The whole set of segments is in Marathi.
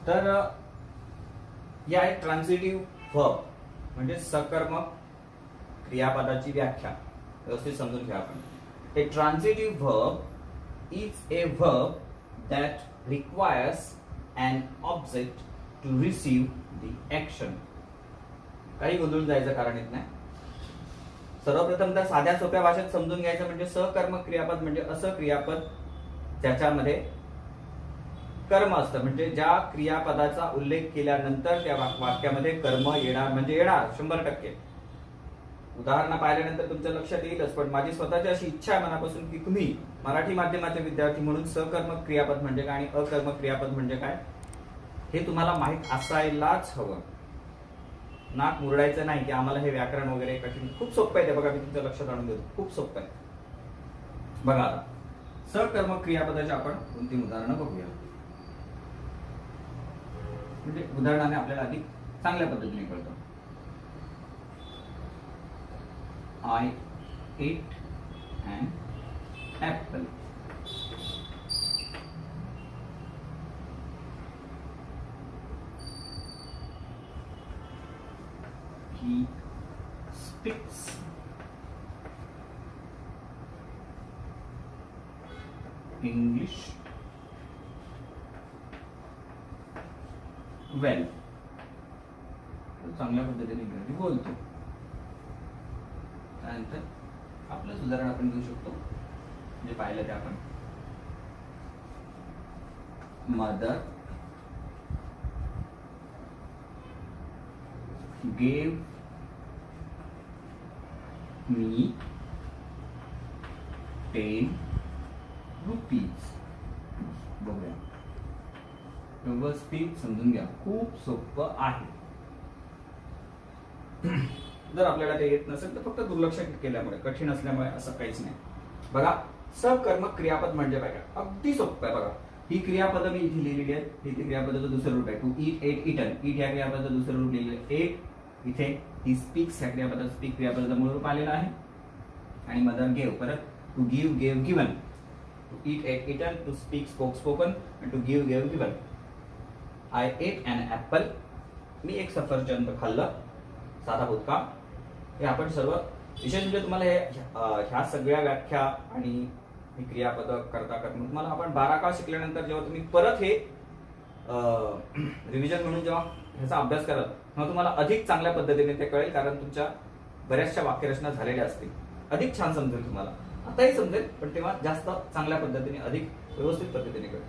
तर या आहे ट्रान्झिटिव्ह व्हर्ब म्हणजे सकर्मक क्रियापदाची व्याख्या व्यवस्थित समजून घ्या आपण. A transitive verb is a verb that requires an object to receive the action. काही गोंधळून जायचं कारण येत नाही. सर्वप्रथम तर साध्या सोप्या भाषेत समजून घ्यायचं म्हणजे सकर्मक क्रियापद म्हणजे असं क्रियापद ज्याच्यामध्ये कर्म असतं, म्हणजे ज्या क्रियापदाचा उल्लेख केल्यानंतर त्या वाक्यामध्ये कर्म येणार म्हणजे येणार 100%. उदाहरण पाहिल्यानंतर तुमच्या लक्षात येईलच, पण माझी स्वतःची अशी इच्छा आहे मनापासून की तुम्ही मराठी माध्यमाचे विद्यार्थी म्हणून सकर्मक क्रियापद म्हणजे काय आणि अकर्मक क्रियापद म्हणजे काय हे तुम्हाला माहित असायलाच हवं. नाक मुरडायचं नाही की आम्हाला हे व्याकरण वगैरे कठीण. खूप सोपं आहे ते, बघा मी तुमच्या लक्षात आणून देतो. खूप सोपं आहे. बघा आता सकर्मक क्रियापदाची आपण 2-3 उदाहरणं बघूया, म्हणजे उदाहरणाने आपल्याला अधिक चांगल्या पद्धतीने कळतं. I ate an apple. He speaks English well. चांगल्या पद्धतीने इंग्रजी बोलतो. त्यानंतर आपलं उदाहरण आपण घेऊ शकतो, जे पाहिलं ते आपण. Mother gave me 10 rupees. बघूया, व्यवस्थित समजून घ्या, खूप सोपं आहे. जर आपल्याला ते येत नसेल तर फक्त दुर्लक्ष केल्यामुळे, कठीण असल्यामुळे असं काहीच नाही. बघा सकर्मक क्रियापद म्हणजे काय, अगदी सोपं आहे. बघा ही क्रियापद मी इथे लिहिलेली आहेत. ही क्रियापदाचं दुसरं रूप आहे. To eat, ate, eaten. Eat या क्रियापदाचं दुसरं रूप लिहिलेलं आहे. एट इथे ही स्पीक्स या क्रियापदाचं स्पीक क्रियापदाचं मूळ रूप आलेलं आहे. आणि मदर गेव, परत to give, gave, given. To eat, ate, eaten. To speak, spoke, spoken. आणि to give, gave, given. I ate an apple. मी एक सफरचंद खाल्लं. साधा भूतकाळ. हे आपण सर्व विशेष म्हणजे तुम्हाला ह्या सगळ्या व्याख्या आणि क्रियापद करता तुम्हाला आपण 12 काळ शिकल्यानंतर जेव्हा तुम्ही परत हे रिव्हिजन म्हणून जेव्हा ह्याचा अभ्यास कराल तेव्हा तुम्हाला अधिक चांगल्या पद्धतीने ते कळेल, कारण तुमच्या बऱ्याचशा वाक्यरचना झालेल्या असतील. अधिक छान समजेल तुम्हाला. आताही समजेल, पण तेव्हा जास्त चांगल्या पद्धतीने अधिक व्यवस्थित पद्धतीने कळेल.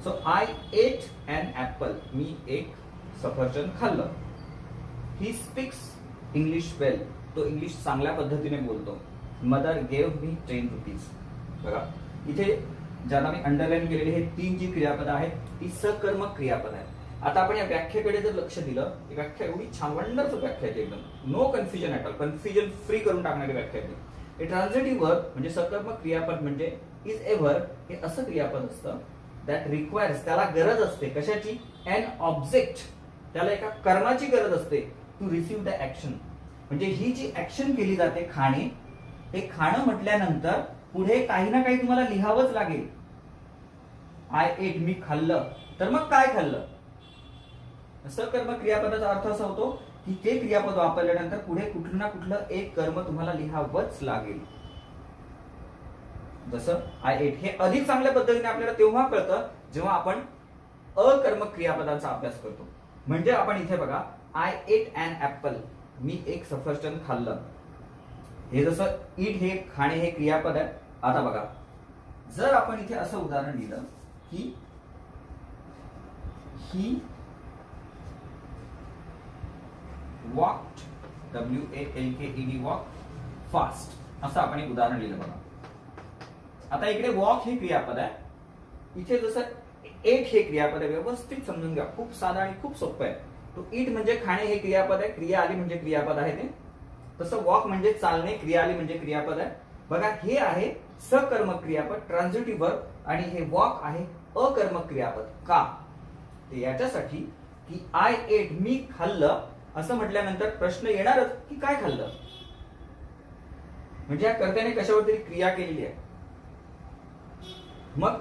So I ate an apple. मी एक सफरचंद खाल्लं. He speaks English well. तो इंग्लिश चांगल्या पद्धतीने बोलतो. Mother gave me 10 rupees. बघा इथे ज्यांना मी अंडरलाईन केलेली हे 3 जी क्रियापद आहेत ती सकर्मक क्रियापद आहेत. आता आपण या व्याख्येकडे जर लक्ष दिलं, ही व्याख्या एवढी छान वंडरफुल व्याख्या आहे, एकदम no confusion at all. Confusion free करून टाकणारी व्याख्या आहे. ए ट्रान्झिटिव्ह वर्ब म्हणजे सकर्मक क्रियापद म्हणजे इज ए वर्ब. हे असं क्रियापद असतं दॅट रिक्वायर्स, त्याला गरज असते कशाची, एन ऑब्जेक्ट, त्याला एका कर्माची गरज असते, टू रिसीव्ह द ऍक्शन. म्हणजे ही जी ऍक्शन केली जाते खाणे, हे खाणं म्हटल्यानंतर पुढे काही ना काही तुम्हाला लिहावंच लागेल. आय एट, मी खाल्लं. तर मग काय खाल्लं? सकर्मक क्रियापदाचा अर्थ असा होतो की ते क्रियापद वापरल्यानंतर पुढे कुठलं ना कुठलं एक कर्म तुम्हाला लिहावंच लागेल. जसं आय एट. हे अधिक चांगल्या पद्धतीने आपल्याला तेव्हा कळतं जेव्हा आपण अकर्मक क्रियापदांचा अभ्यास करतो. म्हणजे आपण इथे बघा, आय एट अन ऍपल. मी एक सफरचंद खाल्लं. हे जसं ईट हे खाणे हे क्रियापद आहे. आता बघा, जर आपण इथे असं उदाहरण दिलं की ही वॉक्ड, WALKED, वॉक फास्ट, असं आपण एक उदाहरण लिहिलं. बघा आता इकडे वॉक हे क्रियापद आहे, इथे जसं एट हे क्रियापद आहे. व्यवस्थित समजून घ्या, खूप साधा आणि खूप सोपं आहे. तो ईट म्हणजे खाणे हे क्रियापद आहे, क्रिया आली म्हणजे क्रियापद आहे ते. तसं वॉक म्हणजे चालणे, क्रिया आली म्हणजे क्रियापद आहे. बघा हे आहे सकर्मक क्रियापद ट्रान्झिटिव्ह वर्ब, आणि हे वॉक आहे अकर्मक क्रियापद. का? ते याच्यासाठी की आय एट, मी खाल्लं असं म्हटल्यानंतर प्रश्न येणारच की काय खाल्लं. म्हणजे या कर्त्याने कशावर तरी क्रिया केलेली आहे. मग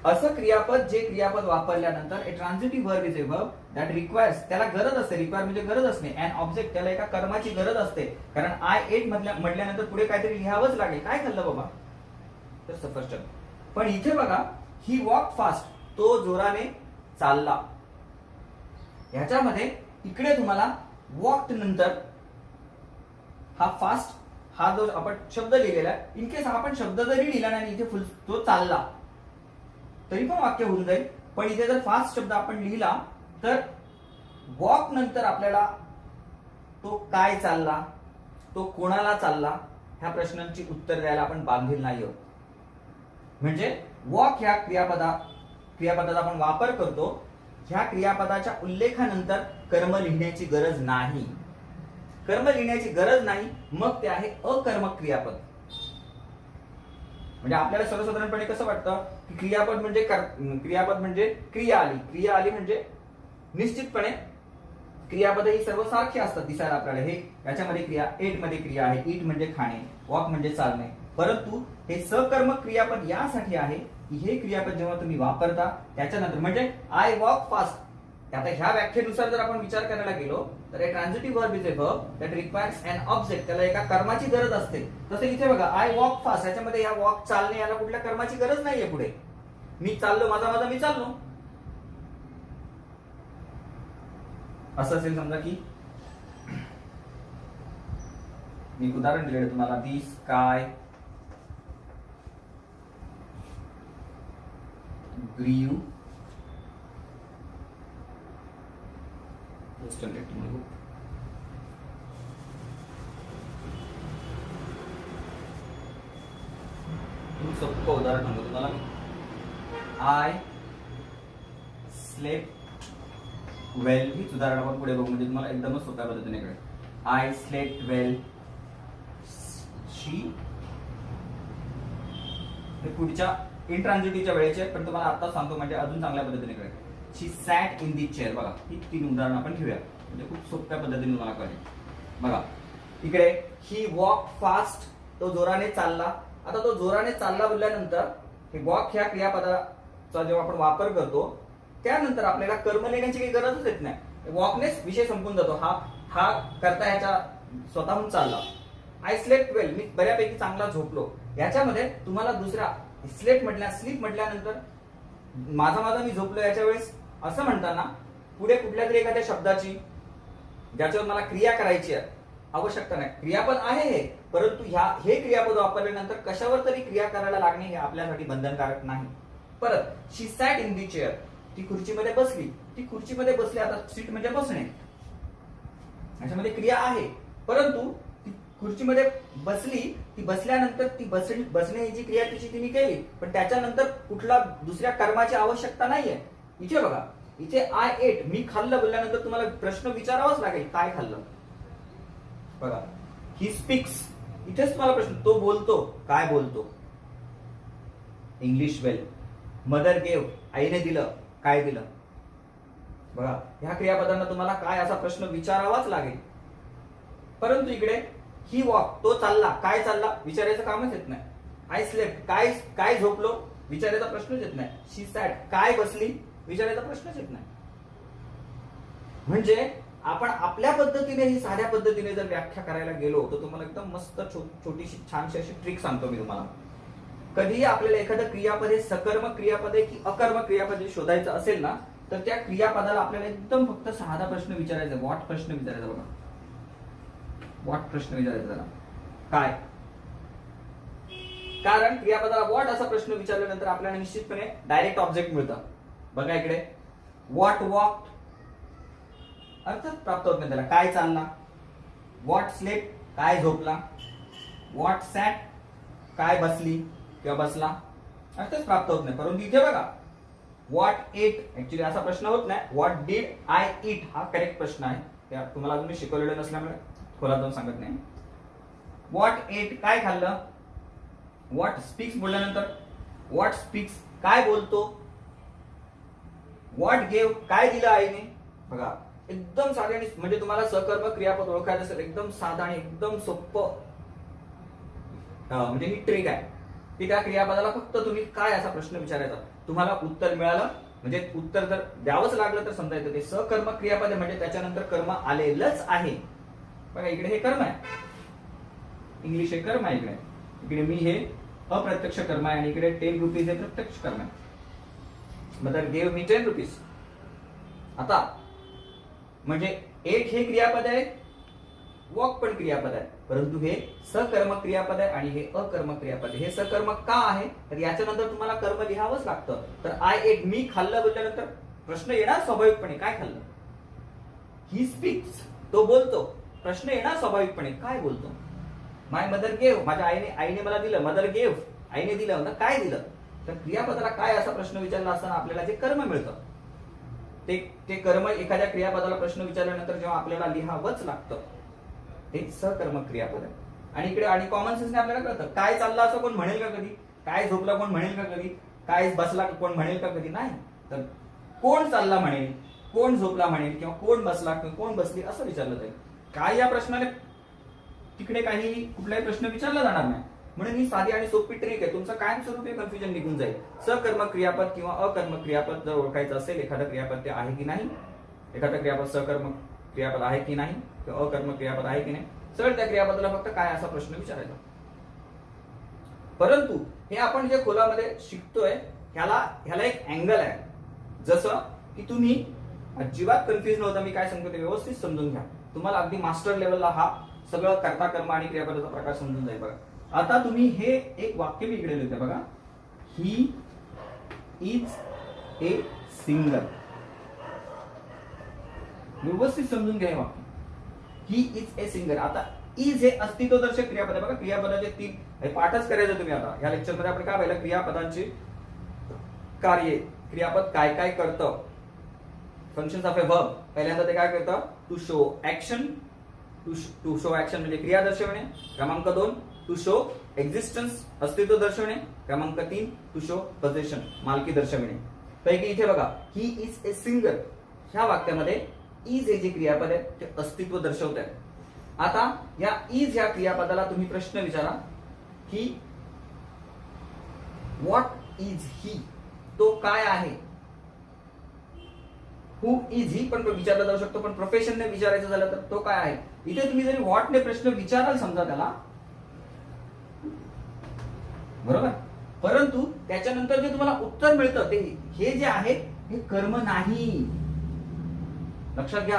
असं क्रियापद जे क्रियापद वापरल्यानंतर a transitive verb is a verb that requires, त्याला गरज असते, रिक्वायर म्हणजे गरज असणे, अँड ऑब्जेक्ट त्याला एका कर्माची गरज असते, कारण आय एट म्हटल्यानंतर पुढे काहीतरी लिहावंच लागेल. काय खाल्लं बाबा? तर सफरचंद. पण इथे बघा, ही वॉक फास्ट, तो जोराने चालला. ह्याच्यामध्ये इकडे तुम्हाला वॉक नंतर हा फास्ट, हा जो आपण शब्द लिहिलेला आहे, इन केस आपण शब्द जरी लिहिला नाही इथे फुल तो चालला तरी पण वाक्य होऊन जाईल. पण इथे जर फास्ट शब्द आपण लिहिला तर वॉक नंतर आपल्याला तो काय चालला, तो कोणाला चालला, ह्या प्रश्नांची उत्तर द्यायला आपण बांधील नाही आहोत. म्हणजे वॉक ह्या क्रियापदाचा आपण वापर करतो, ह्या क्रियापदाच्या उल्लेखानंतर कर्म लिहिण्याची गरज नाही. कर्म लिहिण्याची गरज नाही, मग ते आहे अकर्मक क्रियापद. म्हणजे आपल्याला सर्वसाधारणपणे कसं वाटतं की क्रियापद म्हणजे क्रिया आली म्हणजे निश्चितपणे क्रियापद ही सर्व सारखी असतात दिसायला आपल्याला. हे याच्यामध्ये क्रिया, एट मध्ये क्रिया आहे, ईट म्हणजे खाणे, वॉक म्हणजे चालणे. परंतु हे सकर्मक क्रियापद यासाठी आहे की हे क्रियापद जेव्हा तुम्ही वापरता त्याच्यानंतर, म्हणजे आय वॉक फास्ट, आता ह्या व्याख्येनुसार जर आपण विचार करायला गेलो तर a transitive verb is a verb that requires an object, त्याला एका कर्माची गरज असते. तसे इथे बघा, आय वॉक फास्ट, याच्यामध्ये या वॉक चालणे याला कुठल्या कर्माची गरज नाहीये. पुढे मी चाललो, माझा मी चाललो. असं असेल समजा की मी उदाहरण दिलेलं तुम्हाला, दी स्काय ग्रीव सोपं उदाहरण सांगतो तुम्हाला. आय स्लेप वेल, हीच उदाहरण आपण पुढे बघू, म्हणजे तुम्हाला एकदमच सोप्या पद्धतीने कळेल. आय स्लेप वेल, शी, हे पुढच्या इंट्रान्झिटिव्हच्या वेळेचे, पण तुम्हाला आता सांगतो म्हणजे अजून चांगल्या पद्धतीने कळेल. शी सॅट इन दी चेअर. बघा, ही 3 उदाहरण आपण घेऊया म्हणजे खूप सोप्या पद्धतीने तुम्हाला कळेल. बघा इकडे, ही वॉक फास्ट, तो जोराने चालला. आता तो जोराने चालला बोलल्यानंतर हे वॉक ह्या क्रियापदाचा जेव्हा आपण वापर करतो त्यानंतर आपल्याला कर्म लिहिण्याची काही गरजच येत नाही. वॉकनेच विषय संपून जातो. हा करता ह्याच्या स्वतःहून चालला. आय स्लेप वेल, मी बऱ्यापैकी चांगला झोपलो. याच्यामध्ये तुम्हाला दुसरा स्लीप म्हटल्यानंतर माझा मी झोपलो याच्या वेळेस असं म्हणताना पुढे कुठल्या तरी एखाद्या शब्दाची ज्याच्यावर मला क्रिया करायची आहे आवश्यकता नाही. क्रियापद आहे हे, परंतु हे क्रियापद वापरल्यानंतर कशावर तरी क्रिया करायला लागणे हे आपल्यासाठी बंधनकारक नाही. परत, शी सॅट इन दी चेअर, ती खुर्चीमध्ये बसली. ती खुर्चीमध्ये बसली, आता सीट म्हणजे बसणे, याच्यामध्ये क्रिया आहे. परंतु ती खुर्चीमध्ये बसली, ती बसल्यानंतर ती बसण्याची क्रिया तिने केली, पण त्याच्यानंतर कुठला दुसऱ्या कर्माची आवश्यकता नाहीये. इथे बघा, इथे आय एट, मी खाल्लं बोलल्यानंतर तुम्हाला प्रश्न विचारावाच लागेल, काय खाल्लं. बघा, ही स्पीक्स, इथेच तुम्हाला प्रश्न, तो बोलतो, काय बोलतो. इंग्लिश वेल. मदर गेव, आईने दिलं, काय दिलं. बघा, ह्या क्रियापदांना तुम्हाला काय असा प्रश्न विचारावाच लागेल. परंतु इकडे ही वॉक, तो चालला, काय चालला विचारायचं कामच येत नाही. आय स्लेप, काय झोपलो विचारायचा प्रश्नच येत नाही. शी सॅट, काय बसली विचारायचा प्रश्नच येत नाही. म्हणजे आपण आपल्या पद्धतीने ही साध्या पद्धतीने जर व्याख्या करायला गेलो तर तुम्हाला एकदम मस्त छोटीशी छानशी अशी ट्रिक सांगतो मी तुम्हाला. कधीही आपल्याला एखादं क्रियापद हे सकर्मक क्रियापद आहे की अकर्मक क्रियापद शोधायचं असेल ना, तर त्या क्रियापदाला आपल्याला एकदम फक्त साधा प्रश्न विचारायचा, व्हॉट प्रश्न विचारायचा. बघा, व्हॉट प्रश्न विचारायचा त्याला, काय. कारण क्रियापदाला व्हॉट असा प्रश्न विचारल्यानंतर आपल्याला निश्चितपणे डायरेक्ट ऑब्जेक्ट मिळतं. बघा इकडे, व्हॉट वॉक, अर्थात प्राप्त होत नाही त्याला. काय चालला, व्हॉट स्लेप, काय झोपला. व्हॉट सॅट, काय बसली किंवा बसला, अर्थात प्राप्त होत नाही. परंतु इथे बघा, व्हॉट एट, ऍक्च्युली असा प्रश्न होत नाही. व्हॉट डीड आय ईट हा करेक्ट प्रश्न आहे. त्या तुम्हाला अजून मी शिकवलेलं नसल्यामुळे खोलात जाऊन सांगत नाही. व्हॉट एट, काय खाल्लं. व्हॉट स्पीक्स बोलल्यानंतर व्हॉट स्पीक्स, काय बोलतो. व्हॉट गेव, काय दिलं आईने. बघा, एकदम साधे, म्हणजे तुम्हाला सकर्मक क्रियापद ओळखायचं असेल एकदम साधा आणि एकदम सोपं म्हणजे ही ट्रिक आहे. की त्या क्रियापदाला फक्त तुम्ही काय असा प्रश्न विचारायचा, तुम्हाला उत्तर मिळालं म्हणजे उत्तर जर द्यावंच लागलं तर समजा येतं ते सकर्मक क्रियापद आहे, म्हणजे त्याच्यानंतर कर्म आलेलंच आहे. बघा इकडे हे कर्म आहे, इंग्लिश हे कर्म आहे, इकडे मी हे अप्रत्यक्ष कर्म आहे आणि इकडे 10 रुपीज हे प्रत्यक्ष कर्म आहे. Mother gave me 10 rupees. आता म्हणजे एक हे क्रियापद आहे, वॉक पण क्रियापद आहे, परंतु हे सकर्मक क्रियापद आहे आणि हे अकर्मक क्रियापद आहे. हे सकर्मक का आहे तर याच्यानंतर तुम्हाला कर्म लिहावंच लागतं. तर आय एट मी खाल्लं बोलल्यानंतर प्रश्न येणार स्वाभाविकपणे, काय खाल्लं? ही स्पीक्स, तो बोलतो. प्रश्न येणार स्वाभाविकपणे, काय बोलतो? माय मदर गेव, माझ्या आईने मला दिलं. मदर गेव, आईने दिलं. काय दिलं? तर क्रियापदाला काय असा प्रश्न विचारला असताना आपल्याला जे कर्म मिळतं ते कर्म एखाद्या क्रियापदाला प्रश्न विचारल्यानंतर जेव्हा आपल्याला लिहावंच लागतं ते सकर्मक क्रियापद आहे. आणि इकडे आणि कॉमन सेन्सने आपल्याला कळतं काय चाललं असं कोण म्हणेल का कधी? काय झोपला कोण म्हणेल का कधी? काय बसला कोण म्हणेल का कधी? नाही. तर कोण चालला म्हणेल, कोण झोपला म्हणेल किंवा कोण बसला किंवा कोण बसली असं विचारलं जाईल. काय या प्रश्नाने तिकडे काही कुठलाही प्रश्न विचारला जाणार नाही. म्हणून ही साधी आणि सोपी ट्रिक आहे, तुमचं कायमस्वरूपी कन्फ्युजन निघून जाईल. सकर्मक क्रियापद किंवा अकर्मक क्रियापद जर ओळखायचं असेल, एखादं क्रियापद ते आहे की नाही, एखादं क्रियापद सकर्मक क्रियापद आहे की नाही किंवा अकर्मक क्रियापद आहे की नाही, सरळ त्या क्रियापदाला फक्त काय असा प्रश्न विचारायचा. परंतु हे आपण जे खोलामध्ये शिकतोय ह्याला एक अँगल आहे. जसं की तुम्ही अजिबात कन्फ्युज नव्हता मी काय सांगतो ते व्यवस्थित समजून घ्या. तुम्हाला अगदी मास्टर लेवलला हा सगळं कर्ता कर्म आणि क्रियापदाचा प्रकार समजून जाईल. बघा आता तुम्ही हे एक वाक्य मी इकडे लिहिते बघा, ही इज ए सिंगर. व्यवस्थित समजून घ्या हे वाक्य, ही इज ए सिंगर. आता इज हे अस्तित्वदर्शक क्रियापद आहे. बघा क्रियापदाचे 3 पाठच करायचं तुम्ही. आता या लेक्चर मध्ये आपण काय पाहिलं, क्रियापदांची कार्ये, क्रियापद काय काय करतं, फंक्शन्स ऑफ ए वर्ब. पहिल्यांदा ते काय करतं, to show action. To show action म्हणजे क्रिया दर्शवणे. क्रमांक 2 टू शो एक्झिस्टन्स, अस्तित्व दर्शवणे. क्रमांक 3 टू शो पोझिशन, मालकी दर्शवणे. पैकी इथे बघा ही इज ए सिंगर ह्या वाक्यामध्ये इज हे जे क्रियापद आहे ते अस्तित्व दर्शवत आहे. आता या इज ह्या क्रियापदाला तुम्ही प्रश्न विचारा की व्हॉट इज ही, तो काय आहे. हु इज ही पण विचारला जाऊ शकतो, पण प्रोफेशनने विचारायचं झालं तर तो काय आहे. इथे तुम्ही जरी व्हॉटने प्रश्न विचाराल समजा त्याला, बरोबर, परंतु त्याच्यानंतर जे तुम्हाला उत्तर मिळतं ते हे जे आहे हे कर्म नाही. लक्षात घ्या.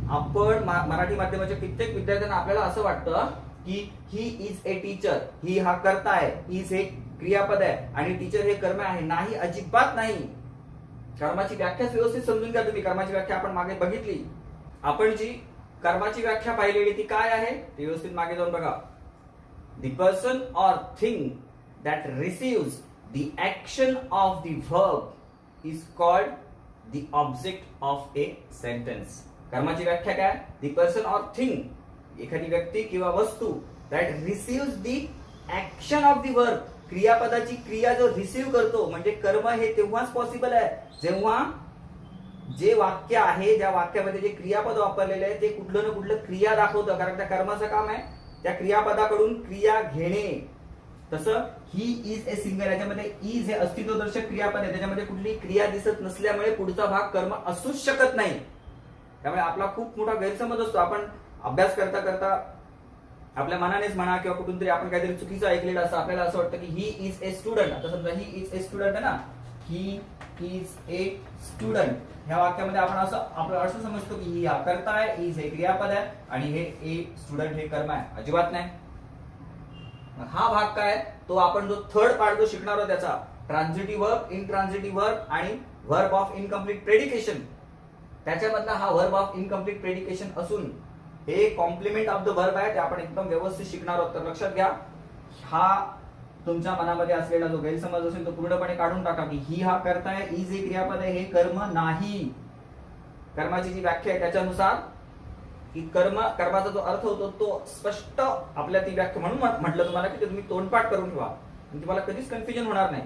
आपण मराठी माध्यमाच्या कित्येक विद्यार्थ्यांना आपल्याला असं वाटतं की ही इज ए टीचर, ही हा कर्ता आहे, इज हे क्रियापद आहे आणि टीचर हे कर्म आहे. नाही, अजिबात नाही. कर्माची व्याख्या व्यवस्थित समजून घ्या तुम्ही. कर्माची व्याख्या आपण मागे बघितली. आपण जी कर्माची व्याख्या पाहिलेली ती काय आहे ते व्यवस्थित मागे जाऊन बघा. The person or thing that receives the action of the verb is called the object of a sentence. कर्माची व्याख्या काय? the person or thing, एखादी व्यक्ती किंवा वस्तू that receives the action of the verb, क्रियापदाची क्रिया जो रिसीव्ह करतो. म्हणजे कर्म हे तेव्हाच पॉसिबल आहे जेव्हा जे वाक्य आहे, ज्या वाक्यामध्ये जे क्रियापद वापरलेले आहे ते कुठलं ना कुठलं क्रिया दाखवतं. कारण त्या कर्माचं काम आहे त्या क्रियापदाकडून क्रिया घेणे. तसं ही इज ए सिंगर याच्यामध्ये इज हे अस्तित्वदर्शक क्रियापद आहे, त्याच्यामध्ये कुठली क्रिया दिसत नसल्यामुळे पुढचा भाग कर्म असूच शकत नाही. त्यामुळे आपला खूप मोठा गैरसमज असतो. आपण अभ्यास करता करता आपल्या मनानेच म्हणा किंवा कुठून तरी आपण काहीतरी चुकीचं ऐकलेलं असतं, आपल्याला असं वाटतं की ही इज ए स्टुडंट. आता समजा ही इज ए स्टुडंट आहे ना, ही इज ए स्टुडंट ह्या वाक्यामध्ये आपण असं समजतो की ही हा कर्ता आहे, इज हे क्रियापद आहे आणि हे ए स्टुडंट हे कर्म आहे. अजिबात नाही. हा भाग काय तो आपण जो थर्ड पार्ट जो शिकणार आहोत त्याचा ट्रान्झिटिव्ह वर्ब, इनट्रान्झिटिव्ह वर्ब आणि वर्ब ऑफ इनकम्प्लीट प्रेडिकेशन, त्याच्यामधला हा वर्ब ऑफ इनकम्प्लीट प्रेडिकेशन असून हे कॉम्प्लिमेंट ऑफ द वर्ब आहे. ते आपण एकदम व्यवस्थित शिकणार आहोत. तर लक्षात घ्या, हा तुमच्या मनामध्ये असलेला जो गैरसमज असेल तो पूर्णपणे काढून टाका की ही हा कर्ता आहे, इज हे क्रियापद आहे, हे कर्म नाही. कर्माची जी व्याख्या आहे त्याच्यानुसार की कर्माचा जो अर्थ होतो तो स्पष्ट आपल्या ती व्याख्या म्हणून म्हटलं तुम्हाला की ते तुम्ही तोंडपाठ करून ठेवा. तुम्हाला कधीच कन्फ्युजन होणार नाही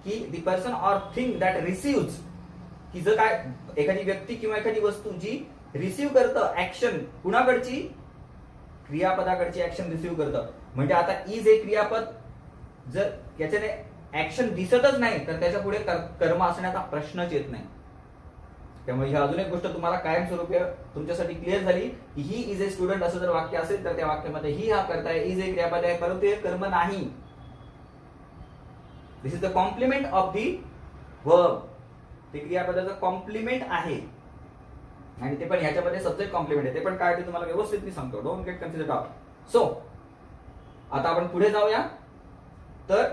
की the person or thing that receives, की जर काय एखादी व्यक्ती किंवा एखादी वस्तू जी रिसिव्ह करतं ऍक्शन, कुणाकडची? क्रियापदाकडची ऍक्शन रिसिव्ह करतं. म्हणजे आता इज हे क्रियापद जर याच्याने ऍक्शन दिसतच नाही तर त्याच्या पुढे कर्म असण्याचा प्रश्नच येत नाही. त्यामुळे ही अजून एक गोष्ट तुम्हाला कायमस्वरूपी तुमच्यासाठी क्लिअर झाली की ही इज ए स्टुडंट असं जर वाक्य असेल तर त्या वाक्यामध्ये ही हा कर्ता आहे, इज ए क्रियापद आहे, परंतु हे कर्म नाही. This is the complement of the verb. ते क्रियापदाचं कॉम्प्लिमेंट आहे आणि ते पण ह्याच्यामध्ये सब्जेक्ट कॉम्प्लिमेंट आहे. ते पण काय ते तुम्हाला व्यवस्थित मी सांगतो. Don't get confused out. So आता आपण पुढे जाऊया. तर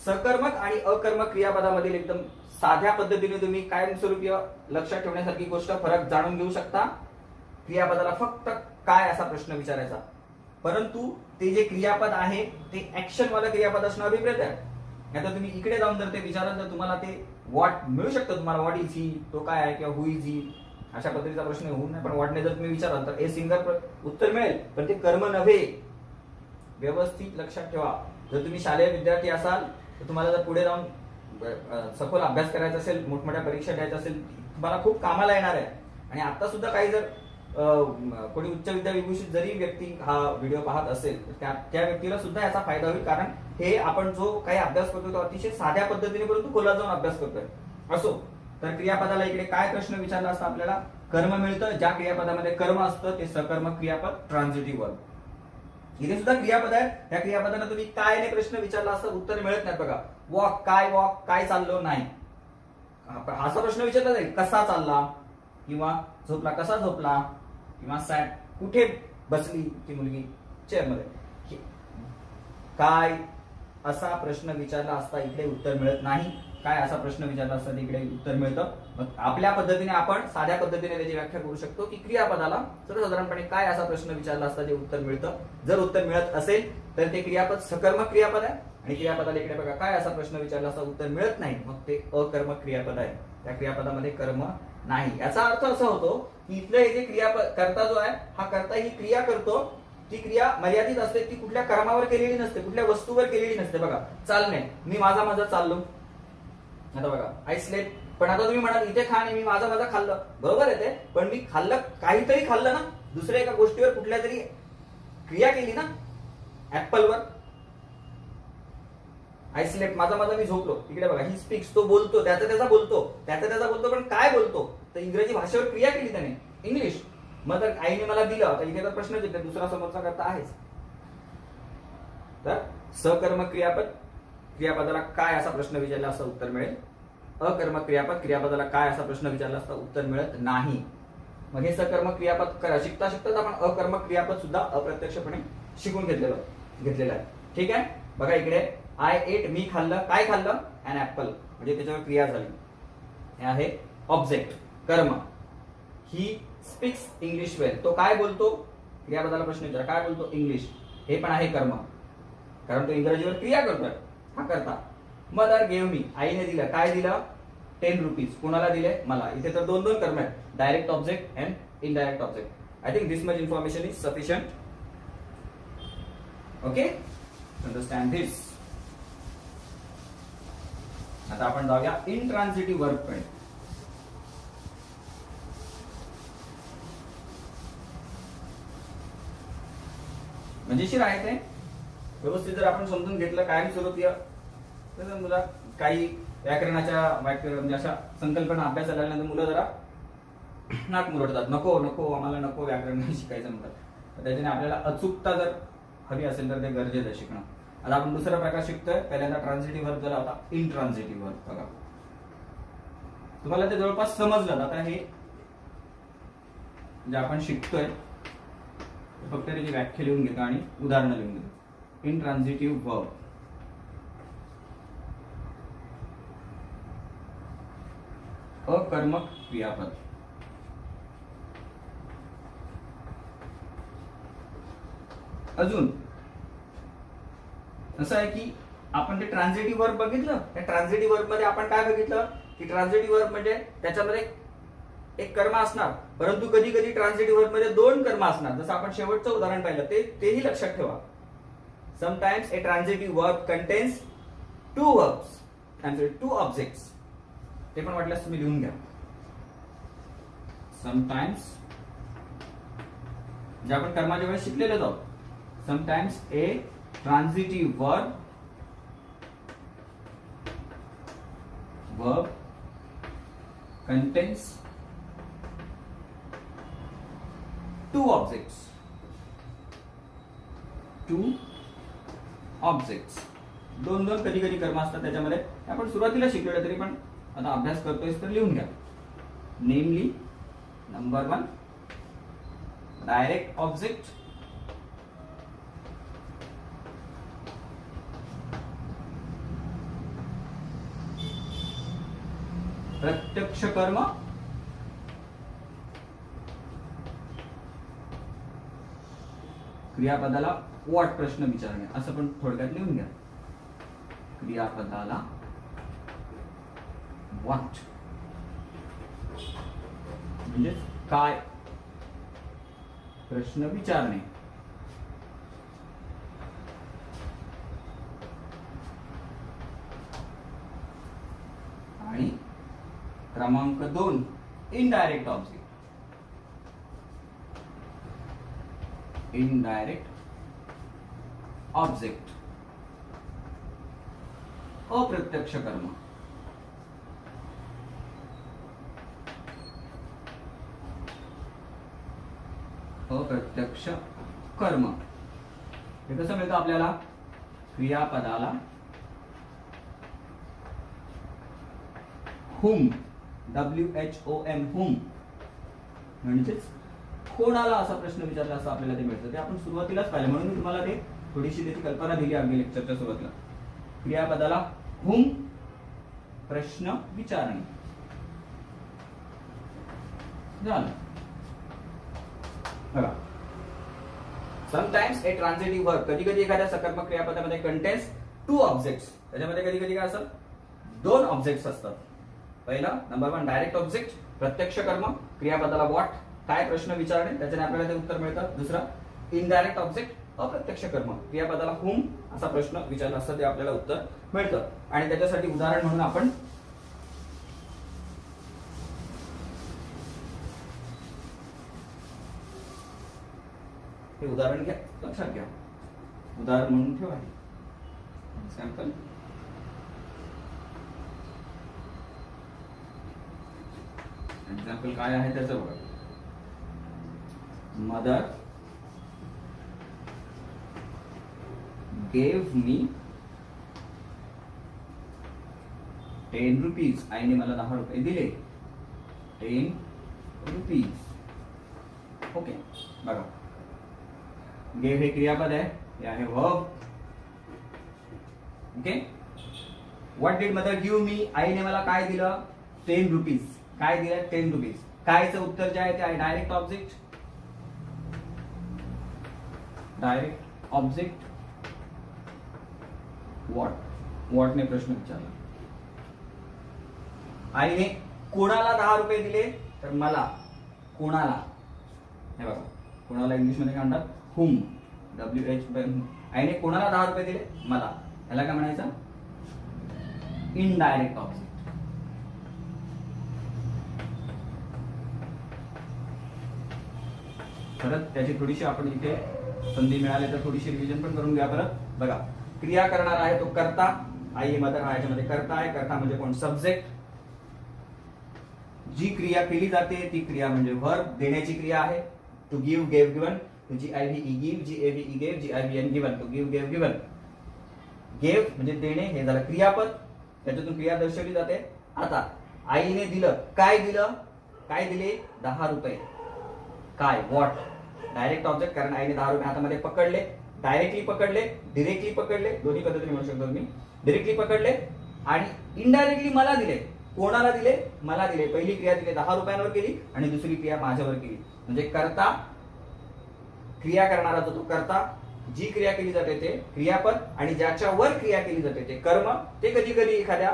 सकर्मक आणि अकर्मक क्रियापदामधील एकदम साध्या पद्धतीने तुम्ही कायमस्वरूपी लक्षात ठेवण्यासारखी गोष्ट फरक जाणून घेऊ शकता. क्रियापदाला फक्त काय असा प्रश्न विचारायचा, परंतु ते जे क्रियापद आहे ते ऍक्शन वाला क्रियापद असणं अभिप्रेत आहे. आता तुम्ही इकडे जाऊन जर ते विचाराल तर तुम्हाला ते व्हॉट मिळू शकतं. तुम्हाला व्हॉट इज ही, तो काय आहे, किंवा हु इज ही अशा पद्धतीचा प्रश्न होऊ नये. पण व्हॉटने जर तुम्ही विचाराल तर ए सिंगल उत्तर मिळेल, पण ते कर्म नव्हे. व्यवस्थित लक्षात ठेवा. जर तुम्ही शालेय विद्यार्थी असाल तर तुम्हाला जर पुढे जाऊन सखोल अभ्यास करायचा असेल, मोठमोठ्या परीक्षा द्यायच्या असेल, तुम्हाला खूप कामाला येणार आहे. आणि आता सुद्धा काही जर कोणी उच्च विद्याविभूषित जरी व्यक्ती हा व्हिडिओ पाहत असेल तर त्या व्यक्तीला सुद्धा याचा फायदा होईल. कारण हे आपण जो काही अभ्यास करतो तो अतिशय साध्या पद्धतीने परंतु खोलात जाऊन अभ्यास करतोय. असो, तर क्रियापदाला इकडे काय प्रश्न विचारला असता आपल्याला? कर्म मिळतं. ज्या क्रियापदामध्ये कर्म असतं ते सकर्मक क्रियापद, ट्रान्झिटिव्ह वर्ब. इथे सुद्धा क्रियापद आहे. त्या क्रियापदाला तुम्ही काय ने प्रश्न विचारला असता उत्तर मिळत नाही. बघा, वॉक काय चाललो नाही असा प्रश्न विचारला जाईल. कसा चालला, किंवा झोपला कसा झोपला, किंवा सॅट कुठे बसली ती मुलगी चेअरमध्ये. काय असा प्रश्न विचारला असता इकडे उत्तर मिळत नाही. काय असा प्रश्न विचारला असता इकडे उत्तर मिळतं. मग आपल्या पद्धतीने आपण साध्या पद्धतीने त्याची व्याख्या करू शकतो की क्रियापदाला सर्वसाधारणपणे काय असा प्रश्न विचारला असता जे उत्तर मिळतं. जर उत्तर मिळत असेल तर ते क्रियापद सकर्मक क्रियापद आहे. आणि क्रियापदाला इकडे बघा काय असा प्रश्न विचारला असता उत्तर मिळत नाही, मग ते अकर्मक क्रियापद आहे. त्या क्रियापदामध्ये कर्म नाही. याचा अर्थ असा होतो की इथलं हे जे क्रियापद कर्ता जो आहे हा कर्ता ही क्रिया करतो. ती क्रिया मर्यादित असते. ती कुठल्या कर्मावर केलेली नसते, कुठल्या वस्तूवर केलेली नसते. बघा, चालणे, मी माझा चाललो. आता बघा, आय स्लेप. पण आता तुम्ही म्हणाल इथे खा आणि मी माझा खाल्लं, बरोबर आहे ते. पण मी खाल्लं, काहीतरी खाल्लं ना, दुसऱ्या एका गोष्टीवर कुठल्या तरी क्रिया केली ना. ऍपलवर आय स्लेप, माझा मी झोपलो. इकडे बघा, ही स्पीक्स, तो बोलतो, त्याचा बोलतो, पण काय बोलतो? तर इंग्रजी भाषेवर क्रिया केली त्याने, इंग्लिश. मग तर आईने मला दिलं, तर इथे तर प्रश्नच येते, दुसरा समोरचा करता आहेच. तर सकर्मक क्रियापदाला काय असा प्रश्न विचारला असता उत्तर मिळेल. अकर्मक क्रियापदाला काय असा प्रश्न विचारला असता उत्तर मिळत नाही. मग हे सकर्मक क्रियापद शिकता शिकताच आपण अकर्मक क्रियापद सुद्धा अप्रत्यक्षपणे शिकून घेतलेलं आहे. ठीक आहे. बघा इकडे, आय एट, मी खाल्लं. काय खाल्लं? An apple. म्हणजे त्याच्यावर क्रिया झाली. हे आहे ऑब्जेक्ट, कर्म. He speaks English well. तो काय बोलतो? क्रियापदाला प्रश्न विचारा, काय बोलतो? इंग्लिश. हे पण आहे कर्म, कारण तो इंग्रजीवर क्रिया करतोय, हा करता. मदर गेव मी, आईने दिलं. काय दिलं? 10 रुपीज. कोणाला दिले? मला. इथे तर दोन कर्म आहेत, direct object and indirect object. I think this much information is sufficient. Okay, understand this. आता आपण जाऊया इंट्रान्झिटिव्ह वर्ब कडे. मजेशीर आहे ते. व्यवस्थित जर आपण समजून घेतलं कायमस्वरूपी तर मुला काही व्याकरणाच्या म्हणजे अशा संकल्पना अभ्यास झाल्यानंतर मुलं जरा नाक मुरडतात. नको आम्हाला नको व्याकरण शिकायचं म्हणतात. त्याच्याने आपल्याला अचूकता जर हवी असेल तर ते गरजेचं आहे शिकणं. आता आपण दुसरा प्रकार शिकतोय. पहिल्यांदा ट्रान्झिटिव्ह वर्ब झाला होता, इंट्रान्झिटिव्ह वर्ब. बघा, तुम्हाला ते जवळपास समजलं. आता हे जे आपण शिकतोय फक्त त्याची व्याख्या लिहून घेतो आणि उदाहरणं लिहून घेतो. इंट्रान्झिटिव्ह वर्ब, अकर्मक क्रियापद. अजून असं आहे की आपण ते ट्रान्झिटिव्ह वर्ब बघितलं. त्या ट्रान्झिटिव्ह वर्ब मध्ये आपण काय बघितलं की ट्रान्झिटिव्ह वर्ब म्हणजे त्याच्यामध्ये एक कर्म असणार, परंतु कधी कधी ट्रान्झिटिव्ह वर्ब मध्ये दोन कर्म असणार. जसं आपण शेवटचं उदाहरण पाहिलं तेही लक्षात ठेवा. Sometimes a transitive verb contains 2 verbs and 2 objects. ते पण वाटल्यास तुम्ही लिहून घ्या. समटाइम्स, जे आपण कर्माच्या वेळेस शिकलेलं आहोत. Sometimes a transitive verb verb contains two objects. दोन दोन कधी कधी कर्म असतात त्याच्यामध्ये. आपण सुरुवातीला शिकलेलं तरी पण आता अभ्यास करतोय तर लिहून घ्या. नेमली नंबर 1 डायरेक्ट ऑब्जेक्ट, प्रत्यक्ष कर्म, क्रियापदाला व्हॉट प्रश्न विचारणे असं पण थोडक्यात लिहून घ्या. क्रियापदाला व्हॉट म्हणजे काय प्रश्न विचारणे. आणि क्रमांक 2 इनडायरेक्ट ऑब्जेक्ट. इनडायरेक्ट ऑब्जेक्ट अप्रत्यक्ष कर्म. अप्रत्यक्ष कर्म हे कसं मिळतं आपल्याला? क्रियापदाला whom, WHOM whom म्हणजेच कोणाला असा प्रश्न विचारला असं आपल्याला ते मिळतं. ते आपण सुरुवातीलाच पाहिलं म्हणून मी तुम्हाला ते थोडीशी त्याची कल्पना दिली अगदी लेक्चरच्या सुरुवातीला. क्रियापदाला whom प्रश्न विचारणे झालं. बघा, समटाइम्स ए ट्रान्झिटिव्ह वर्ब, कधी कधी एखाद्या सकर्मक क्रियापदामध्ये कंटेन्स टू ऑब्जेक्ट्स, त्याच्यामध्ये कधी कधी काय असतं? दोन ऑब्जेक्ट्स असतात. पहिला नंबर 1 डायरेक्ट ऑब्जेक्ट प्रत्यक्ष कर्म, क्रियापदाला व्हॉट काय प्रश्न विचारणे त्याच्याने आपल्याला ते उत्तर मिळतं. दुसरा इनडायरेक्ट ऑब्जेक्ट अप्रत्यक्ष कर्म, क्रियापदाला whom असा प्रश्न विचारला असता ते आपल्याला उत्तर मिळतं. आणि त्याच्यासाठी उदाहरण म्हणून आपण हे उदाहरण घ्या, लक्षात घ्या, उदाहरण म्हणून ठेवा. सॅम्पल एक्झाम्पल काय आहे त्याचं बघा. मदर गेव मी 10 रुपीज, आईने मला 10 रुपये दिले. 10 रुपीज. ओके, बघा गेव हे क्रियापद आहे, हे आहे verb. Okay, what did mother give me, आईने मला काय दिलं? 10 रुपीज. काय दिलं? 10 रुपीज. कायचं उत्तर जे आहे ते आहे डायरेक्ट ऑब्जेक्ट. डायरेक्ट ऑब्जेक्ट व्हॉटने प्रश्न विचारला. आईने कोणाला 10 रुपये दिले? तर मला. कोणाला? हे बघा, कोणाला इंग्लिश मध्ये काय म्हणतात? whom, WH. आईने कोणाला 10 रुपये दिले? मला. याला काय म्हणायचं? Indirect object. परत त्याची थोडीशी आपण इथे संधी मिळाली तर थोडीशी रिव्हिजन पण करून घ्या. परत बघा, क्रिया करणार आहे तो कर्ता, आई मदर हा याच्यामध्ये कर्ता आहे. कर्ता म्हणजे कोण? सब्जेक्ट. जी क्रिया केली जाते ती क्रिया म्हणजे वर्ब, देण्याची क्रिया आहे. To give, gave, given. To GIVE give, GAVE gave, GIVN given. To give, gave, given. Gave म्हणजे देणे, हे झालं क्रियापद, त्याच्यातून क्रिया दर्शवली जाते. आता आईने दिलं, काय दिलं? काय दिले? 10 रुपये. काय? व्हॉट. डायरेक्ट ऑब्जेक्ट, कारण आईने 10 रुपये हातामध्ये पकडले. डायरेक्टली पकडले, डिरेक्टली पकडले, दोन्ही पद्धतीने म्हणू शकतो तुम्ही. डिरेक्टली पकडले आणि इनडायरेक्टली मला दिले. कोणाला दिले? मला दिले. पहिली क्रिया दिली 10 रुपयांवर केली आणि दुसरी क्रिया माझ्यावर केली. म्हणजे कर्ता, क्रिया करणारा तो कर्ता, जी क्रिया केली जाते ते क्रियापद आणि ज्याच्यावर क्रिया केली जाते ते कर्म. ते कधी कधी एखाद्या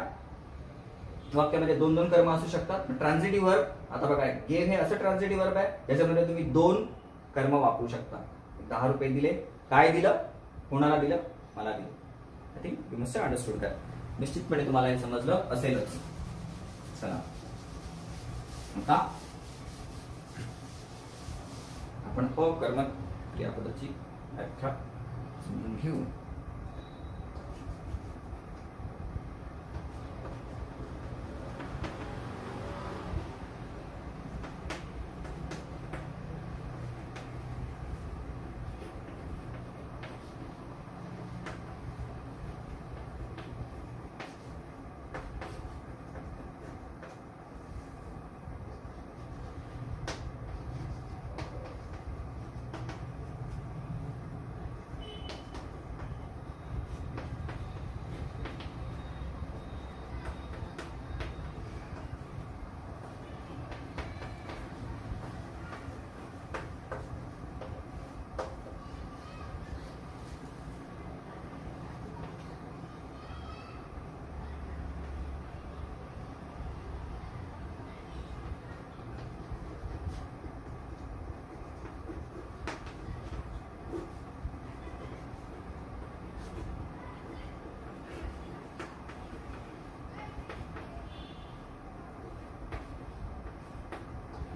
वाक्यामध्ये 2-2 कर्म असू शकतात. ट्रान्झिटिव्ह वर्ब, आता बघा गेव हे असं ट्रान्झिटिव्ह वर्ब आहे ज्याच्यामध्ये तुम्ही 2 कर्म वापरू शकता. 10 रुपये दिले, काय दिलं? कोणाला दिलं? मला दिलं. I think you must understood that. निश्चितपणे तुम्हाला हे समजलं असेलच. चला आता आपण कर्म क्रियापदाची व्याख्या समजून घेऊ.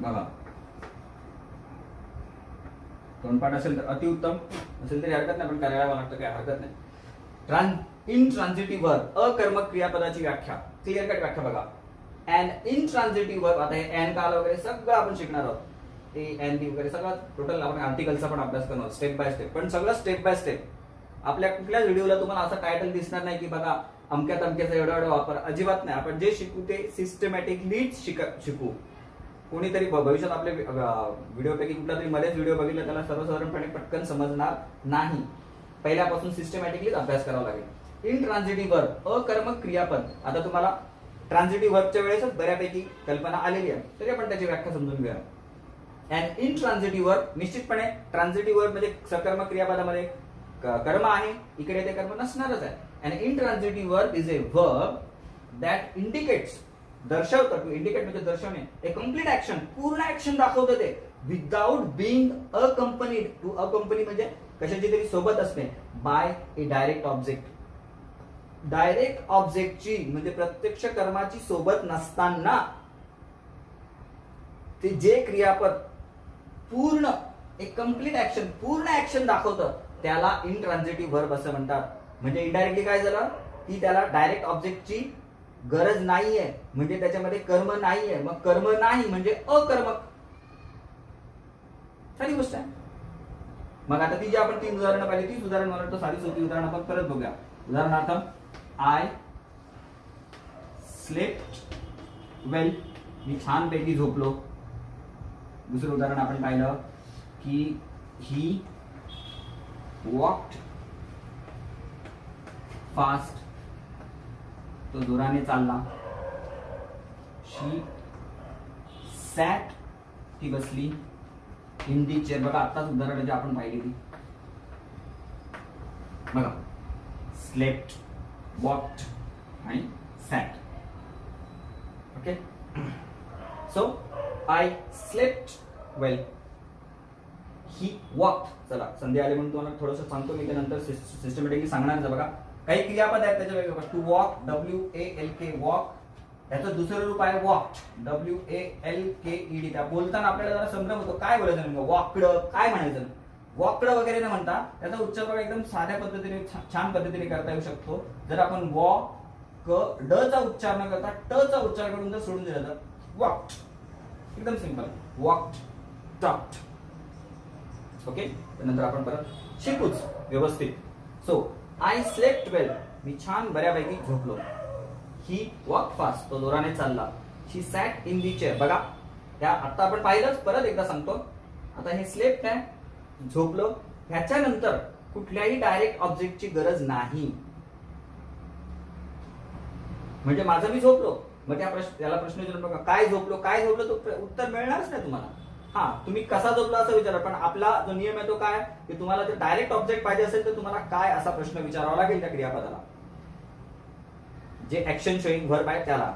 बघा, तोंडपाठ असेल तर अतिउत्तम, असेल तरी हरकत नाही, पण करायला लागतं काय हरकत नाही. इनट्रान्झिटिव्ह वर्ब, अकर्मक क्रियापदाची व्याख्या, क्लिअर कट व्याख्या बघा. अँड इनट्रान्झिटिव्ह वर्ब, आता हे अँड काल वगैरे सगळं आपण शिकणार आहोत, ते एन टी वगैरे सगळं टोटल आपण आर्टिकलचा पण अभ्यास करणार स्टेप बाय स्टेप, पण सगळं स्टेप बाय स्टेप. आपल्या कुठल्याच व्हिडिओला तुम्हाला असं टायटल दिसणार नाही की बघा अमक्या तमक्याचा एवढा एवढा वापर, अजिबात नाही. आपण जे शिकू ते सिस्टमॅटिकली शिकू. कोणीतरी भविष्यात आपले व्हिडिओपैकी कुठला तरी मध्येच व्हिडिओ बघितला त्याला सर्वसाधारणपणे पटकन समजणार नाही. पहिल्यापासून सिस्टमॅटिकलीच अभ्यास करावा लागेल. इनट्रान्झिटिव्ह वर्ब, अकर्मक क्रियापद. आता तुम्हाला ट्रान्झिटिव्ह वर्बच्या वेळेसच बऱ्यापैकी कल्पना आलेली आहे, तरी आपण त्याची व्याख्या समजून घेऊया. अँड इनट्रान्झिटिव्ह वर्ब, निश्चितपणे ट्रान्झिटिव्ह वर्ब म्हणजे सकर्मक क्रियापदामध्ये कर्म आहे, इकडे ते कर्म नसणारच आहे. And intransitive verb is a verb that indicates, दर्शवतं, टू इंडिकेट म्हणजे दर्शवणे, ए कम्प्लीट ऍक्शन, पूर्ण ऍक्शन दाखवतं ते, without being accompanied, to accompany म्हणजे कशाची तरी सोबत असणे, by a direct object. Direct ऑब्जेक्टची म्हणजे प्रत्यक्ष कर्माची सोबत नसताना ते जे क्रियापद पूर्ण एक कम्प्लीट ऍक्शन, पूर्ण ऍक्शन दाखवतं त्याला इनट्रान्झिटिव्ह वर्ब असं म्हणतात. म्हणजे इनडायरेक्टली काय झालं की त्याला डायरेक्ट ऑब्जेक्टची गरज नाहीये, म्हणजे त्याच्यामध्ये कर्म नाहीये. मग कर्म नाही म्हणजे अकर्मक, सारी गोष्ट आहे. मग आता ती जी आपण 3 उदाहरणं पाहिली, तीच उदाहरण मला वाटतं सारी सोपी उदाहरण आपण परत बघूया. उदाहरणार्थ आय स्लेप्ट वेल, मी छानपैकी झोपलो. दुसरं उदाहरण आपण पाहिलं की ही वॉक्ड फास्ट, तो जोराने चालला. शी सॅट, ती बसली. इन दी चेअर, बघा आत्ताच उदाहरण जे आपण पाहिली ती बघा, स्लेप्ट, वॉक्ड आणि sat. Okay, so I slept well, he walked. चला संधी आली म्हणून तुम्हाला थोडंसं सांगतो मी, त्यानंतर सिस्टमॅटिकली सांगणार. बघा काही क्रियापद आहेत त्याच्या वेगवेगळ्या. To walk, WALK, walk. याचं दुसरं रूप आहे वॉक्ड, WALKED. त्या बोलताना आपल्याला जरा संभ्रम होतो, काय बोलायचं नेमकं, वॉकडं काय म्हणायचं. वॉकडं वगैरे न म्हणता त्याचा उच्चार बघा एकदम साध्या पद्धतीने छान पद्धतीने करता येऊ शकतो. जर आपण ड चा उच्चार न करता ट चा उच्चार करून जर सोडून दिला तर वॉक्ड, एकदम सिंपल, वॉक्ड, टॉक्ड. ओके, त्यानंतर आपण परत शिकूच व्यवस्थित. सो आय स्लेप्ट वेल, मी छान बऱ्यापैकी झोपलो. ही वॉक फास्ट, तो जोराने चालला. शी सॅट इन दी चेअर, बघा त्या आता आपण पाहिलंच, परत एकदा सांगतो. आता हे स्लेप्ट आहे, झोपलो. ह्याच्यानंतर कुठल्याही डायरेक्ट ऑब्जेक्टची गरज नाही. म्हणजे माझं मी झोपलो, मग त्याला प्रश्न विचारून बघा काय झोपलो, काय झोपलो, तो उत्तर मिळणारच नाही तुम्हाला. हा, तुम्ही कसा झोपला असं विचारा, पण आपला जो नियम आहे तो काय की तुम्हाला जर डायरेक्ट ऑब्जेक्ट पाहिजे असेल तर तुम्हाला काय असा प्रश्न विचारावा लागेल त्या क्रियापदाला, जे ऍक्शन शोईंग वर्ब आहे त्याला.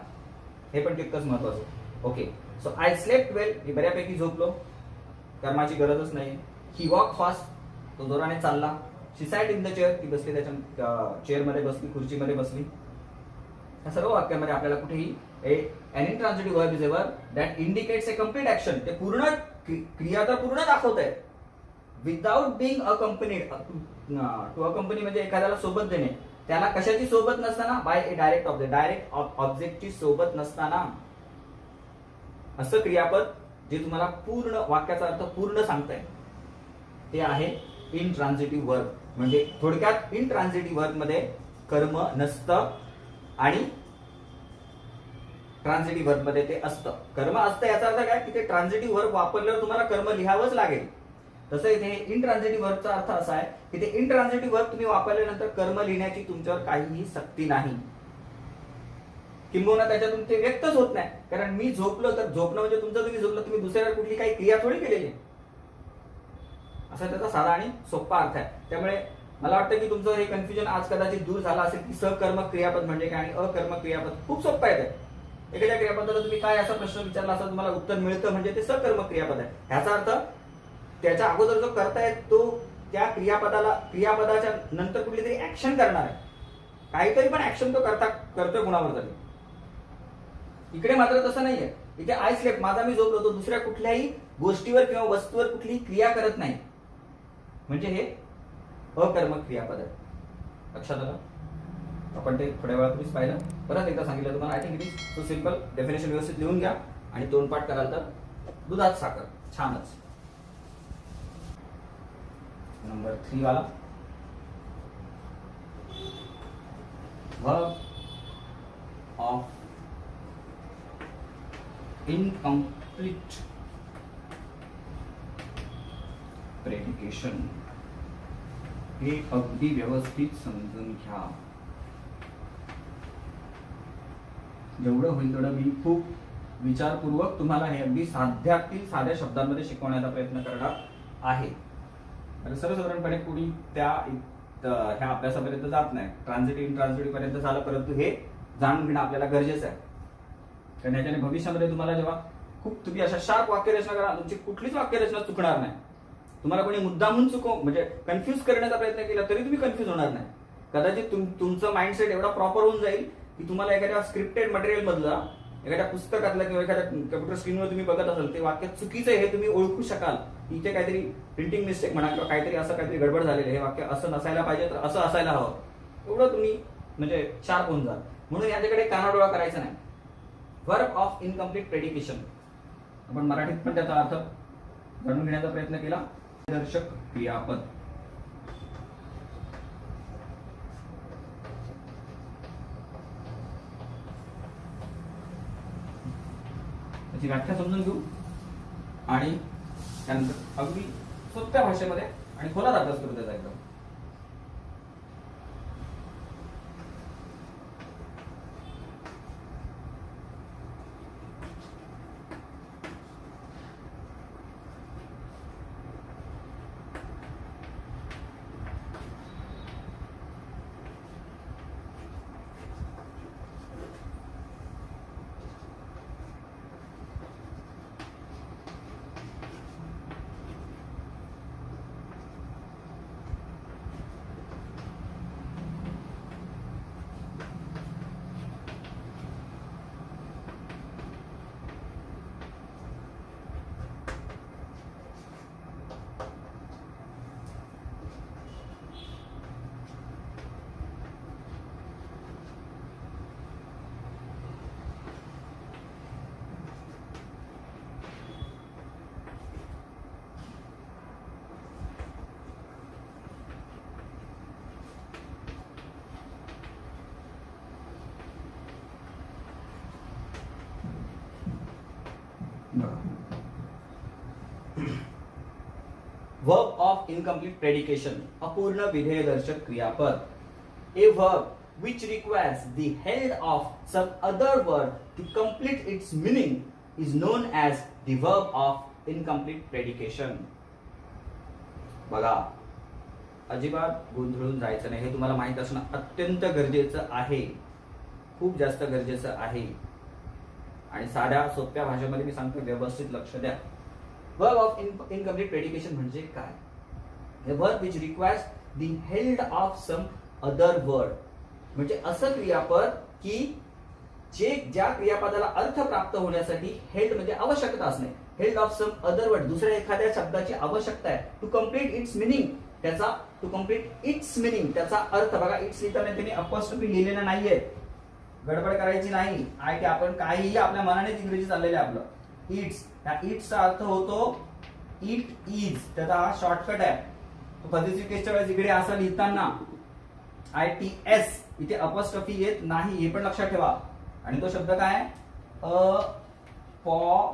हे पण तितकंच महत्वाचं. ओके, सो आय स्लेप्ट वेल, मी बऱ्यापैकी झोपलो, कर्माची गरजच नाही. ही वॉक फास्ट, तो जोराने चालला. शी सॅट इन द चेअर, ती बसली त्याच्या चेअरमध्ये बसली, खुर्चीमध्ये बसली. या सर्व वाक्यामध्ये आपल्याला कुठेही an intransitive verb is a verb that indicates a complete action, ते पूर्ण क्रिया तर पूर्ण दाखवत आहे, without being accompanied. To accompany म्हणजे एखाद्याला सोबत देणे, त्याला कशाची सोबत नसताना, by a direct object, direct ऑब्जेक्टची सोबत नसताना. असं क्रियापद जे तुम्हाला पूर्ण वाक्याचा अर्थ पूर्ण सांगताय ते आहे इनट्रान्झिटिव्ह वर्ब. म्हणजे थोडक्यात इनट्रान्झिटिव्ह वर्ब मध्ये कर्म नसतं आणि ट्रान्झिटिव्ह वर्ब मध्ये ते असतं. कर्म असतं याचा अर्थ काय की ते ट्रान्झिटिव्ह वर्ब वापरल्यावर तुम्हाला कर्म लिहावंच लागेल. तसं इथे इनट्रान्झिटिव्ह वर्बचा अर्थ असा आहे की ते इनट्रान्झिटिव्ह वर्ब तुम्ही वापरल्यानंतर कर्म लिहिण्याची तुमच्यावर काहीही सक्ती नाही, किंबहुना त्याच्यातून ते व्यक्तच होत नाही. कारण मी झोपलो, तर झोपणं म्हणजे तुमचं तुम्ही झोपलं, तुम्ही दुसऱ्यावर कुठली काही क्रिया थोडी केलेली, असा त्याचा साधा आणि सोपा अर्थ आहे. त्यामुळे मला वाटतं की तुमचं हे कन्फ्युजन आज कदाचित दूर झालं असेल की सकर्मक क्रियापद म्हणजे काय आणि अकर्मक क्रियापद. खूप सोपं आहे. एखाद्या क्रियापदाला तुम्ही काय असा प्रश्न विचारला असं तुम्हाला उत्तर मिळतं म्हणजे ते सकर्मक क्रियापद आहे. ह्याचा अर्थ त्याच्या अगोदर जो करताय तो त्या क्रियापदाच्या नंतर कुठली तरी ऍक्शन करणार आहे, काहीतरी पण ऍक्शन तो करतोय गुणावर तरी. इकडे मात्र तसं नाहीये. इथे आय स्लेप्ट, माझा मी झोपलो, तो दुसऱ्या कुठल्याही गोष्टीवर किंवा वस्तूवर कुठलीही क्रिया करत नाही, म्हणजे हे अकर्मक क्रियापद आहे. लक्षात आलं? आपण ते थोड्या वेळापूर्वीच पाहिलं, परत एकदा सांगितलं तुम्हाला. I think it is so simple. Definition व्यवस्थित लिहून घ्या आणि तोंडपाठ कराल तर दुधात साखर, छानच. नंबर 3 वाला verb of incomplete predication. हे अगदी व्यवस्थित समजून घ्या. जेवढं होईल तेवढं मी खूप विचारपूर्वक तुम्हाला हे अगदी साध्यातील साध्या शब्दांमध्ये शिकवण्याचा प्रयत्न करणार आहे. सर्वसाधारणपणे कोणी ह्या अभ्यासापर्यंत जात नाही, ट्रान्झिटिव्ह इंट्रान्झिटिव्ह पर्यंत झालं, परंतु हे जाणून घेणं आपल्याला गरजेचं आहे. कारण याच्याने भविष्यामध्ये तुम्हाला जेव्हा खूप तुम्ही अशा शार्प वाक्यरचना करा, तुमची कुठलीच वाक्यरचना चुकणार नाही. तुम्हाला कोणी मुद्दामून म्हणजे कन्फ्युज करण्याचा प्रयत्न केला तरी तुम्ही कन्फ्युज होणार नाही. कदाचित तुमचं माइंडसेट एवढा प्रॉपर होऊन जाईल की तुम्हाला एखाद्या स्क्रिप्टेड मटेरियल मधलं, एखाद्या पुस्तकातलं किंवा एखाद्या कम्प्युटर स्क्रीनवर तुम्ही बघत असाल ते वाक्य चुकीचं आहे हे तुम्ही ओळखू शकाल. इथे काहीतरी प्रिंटिंग मिस्टेक म्हणा किंवा काहीतरी असं काहीतरी गडबड झालेलं, हे वाक्य असं नसायला पाहिजे तर असं असायला हवं, एवढं तुम्ही म्हणजे शार्प होऊन जाल. म्हणून याच्याकडे कानाडोळा करायचा नाही. वर्ब ऑफ इनकम्प्लीट प्रेडिकेशन, आपण मराठीत पण त्याचा अर्थ जाणून घेण्याचा प्रयत्न केला. दर्शक क्रियापद. त्याची व्याख्या समजून घेऊ आणि त्यानंतर अगदी सोप्या भाषेमध्ये आणि खोलात अभ्यास करू त्याचा एकदम. Verb of incomplete predication, अपूर्ण विधेयदर्शक क्रियापद. A verb which requires the help of some other word to complete its meaning is known as the verb of incomplete predication. बघा, अजिबात गोंधळून जायचं नाही. हे तुम्हाला माहित असणं अत्यंत गरजेचं आहे, खूप जास्त गरजेचं आहे. आणि साध्या सोप्या भाषेमध्ये मी सांगतो, व्यवस्थित लक्ष द्या. वर्ब ऑफ इनकम्प्लीट प्रेडिकेशन म्हणजे काय? A verb which requires the help of some other word, म्हणजे असं क्रियापद की ज्या क्रियापदाला अर्थ प्राप्त होण्यासाठी हेल्ड म्हणजे आवश्यकता असणे, held of some other word, दुसऱ्या एखाद्या शब्दाची आवश्यकता आहे. To complete its meaning, to complete its meaning त्याचा अर्थ. बघा, इट्स लिहिताना त्यांनी अपॉस्ट्रोफी लिहिलेलं नाहीये, गडबड करायची नाही. आहे की आपण काहीही आपल्या मनानेच इंग्रजी चाललेलं आहे आपलं. इट्स, त्या इट्सचा अर्थ होतो इट इज, त्याचा हा शॉर्टकट आहे. पॉझिटिव्ह केसच्या वेळेस इकडे असं लिहिताना ITS इथे अपॉस्ट्रोफी येत नाही, हे पण लक्षात ठेवा. आणि तो शब्द काय? अपॉस्ट्रोफी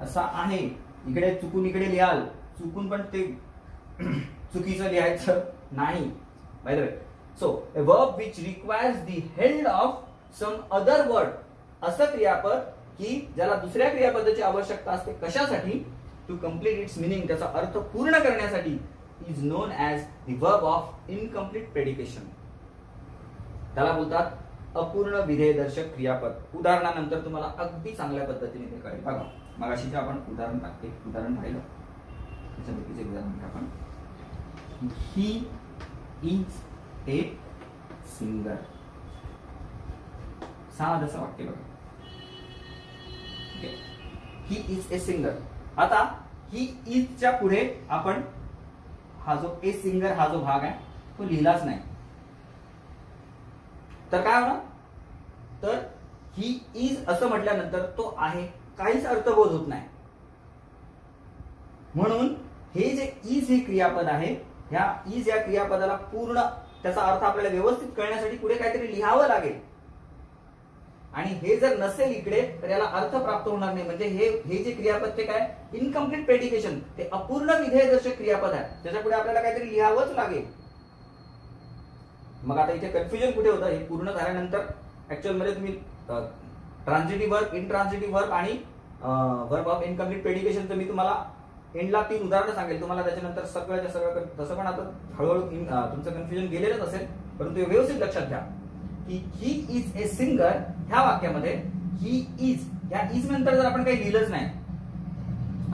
असा आहे. इकडे चुकून इकडे लिहाल, चुकून पण ते चुकीचं लिहायचं नाही. By the way, so a verb which requires the help of some other word, असं क्रियापद की ज्याला दुसऱ्या क्रियापदाची आवश्यकता असते. कशासाठी? टू कम्प्लीट इट्स मिनिंग, त्याचा अर्थ पूर्ण करण्यासाठी. Is known as the verb of incomplete predication. त्याला बोलतात अपूर्ण विधेयदर्शक क्रियापद. उदाहरणानंतर तुम्हाला अगदी चांगल्या पद्धतीने ते कळेल. बघा, मगाशी जे आपण उदाहरण पाहिलं, त्याच्यापैकीच एक उदाहरण आपण, ही इज ए सिंगर. साधंसं वाक्य बघा. ही इज ए सिंगर. आता ही इजच्या पुढे आपण हा जो ए सिंगर हा जो भाग आहे तो लिहिलाच नाही, तर काय होणार? तर ही इज असं म्हटल्यानंतर तो आहे काहीच अर्थबोध होत नाही. म्हणून हे जे इज हे क्रियापद आहे, ह्या इज या क्रियापदाला पूर्ण त्याचा अर्थ आपल्याला व्यवस्थित कळण्यासाठी पुढे काहीतरी लिहावं लागेल. आणि हे जर नसेल इकडे तर याला अर्थ प्राप्त होणार नाही. म्हणजे हे जे क्रियापद ते काय, इनकम्प्लीट प्रेडिकेशन, ते अपूर्ण विधेयदर्शक क्रियापद आहे, त्याच्यापुढे आपल्याला काहीतरी लिहावंच लागेल. मग आता इथे कन्फ्युजन कुठे होतं? हे पूर्ण झाल्यानंतर ऍक्च्युअल मध्ये तुम्ही ट्रान्झिटिव्ह वर्ब, इंट्रान्झिटिव्ह वर्ब आणि वर्ब ऑफ इनकम्प्लीट प्रेडिकेशनचं मी तुम्हाला एंडला 3 उदाहरणं सांगेल तुम्हाला. त्याच्यानंतर सगळं तसं पण आता हळूहळू तुमचं कन्फ्युजन गेलेलंच असेल, परंतु व्यवस्थित लक्षात घ्या की ही इज ए सिंगर ह्या वाक्यामध्ये ही इज, या इज नंतर जर आपण काही लिहिलंच नाही,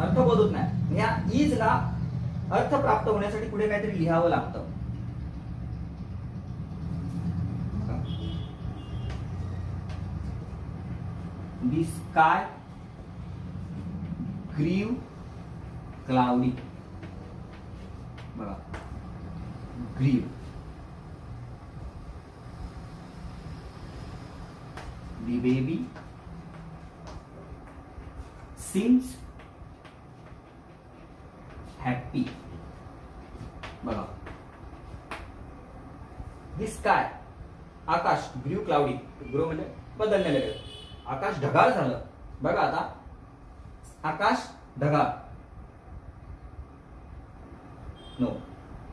अर्थ बोधत नाही, या इज ला अर्थ प्राप्त होण्यासाठी पुढे काहीतरी लिहावं लागतं. The sky grew cloudy. बघा, grew. The baby seems happy. बघा, the sky, Akash, grew cloudy. Grow म्हणजे बदलणे लागेल. आकाश ढगाळ झालं. बघा आता, आकाश ढगाळ, नो,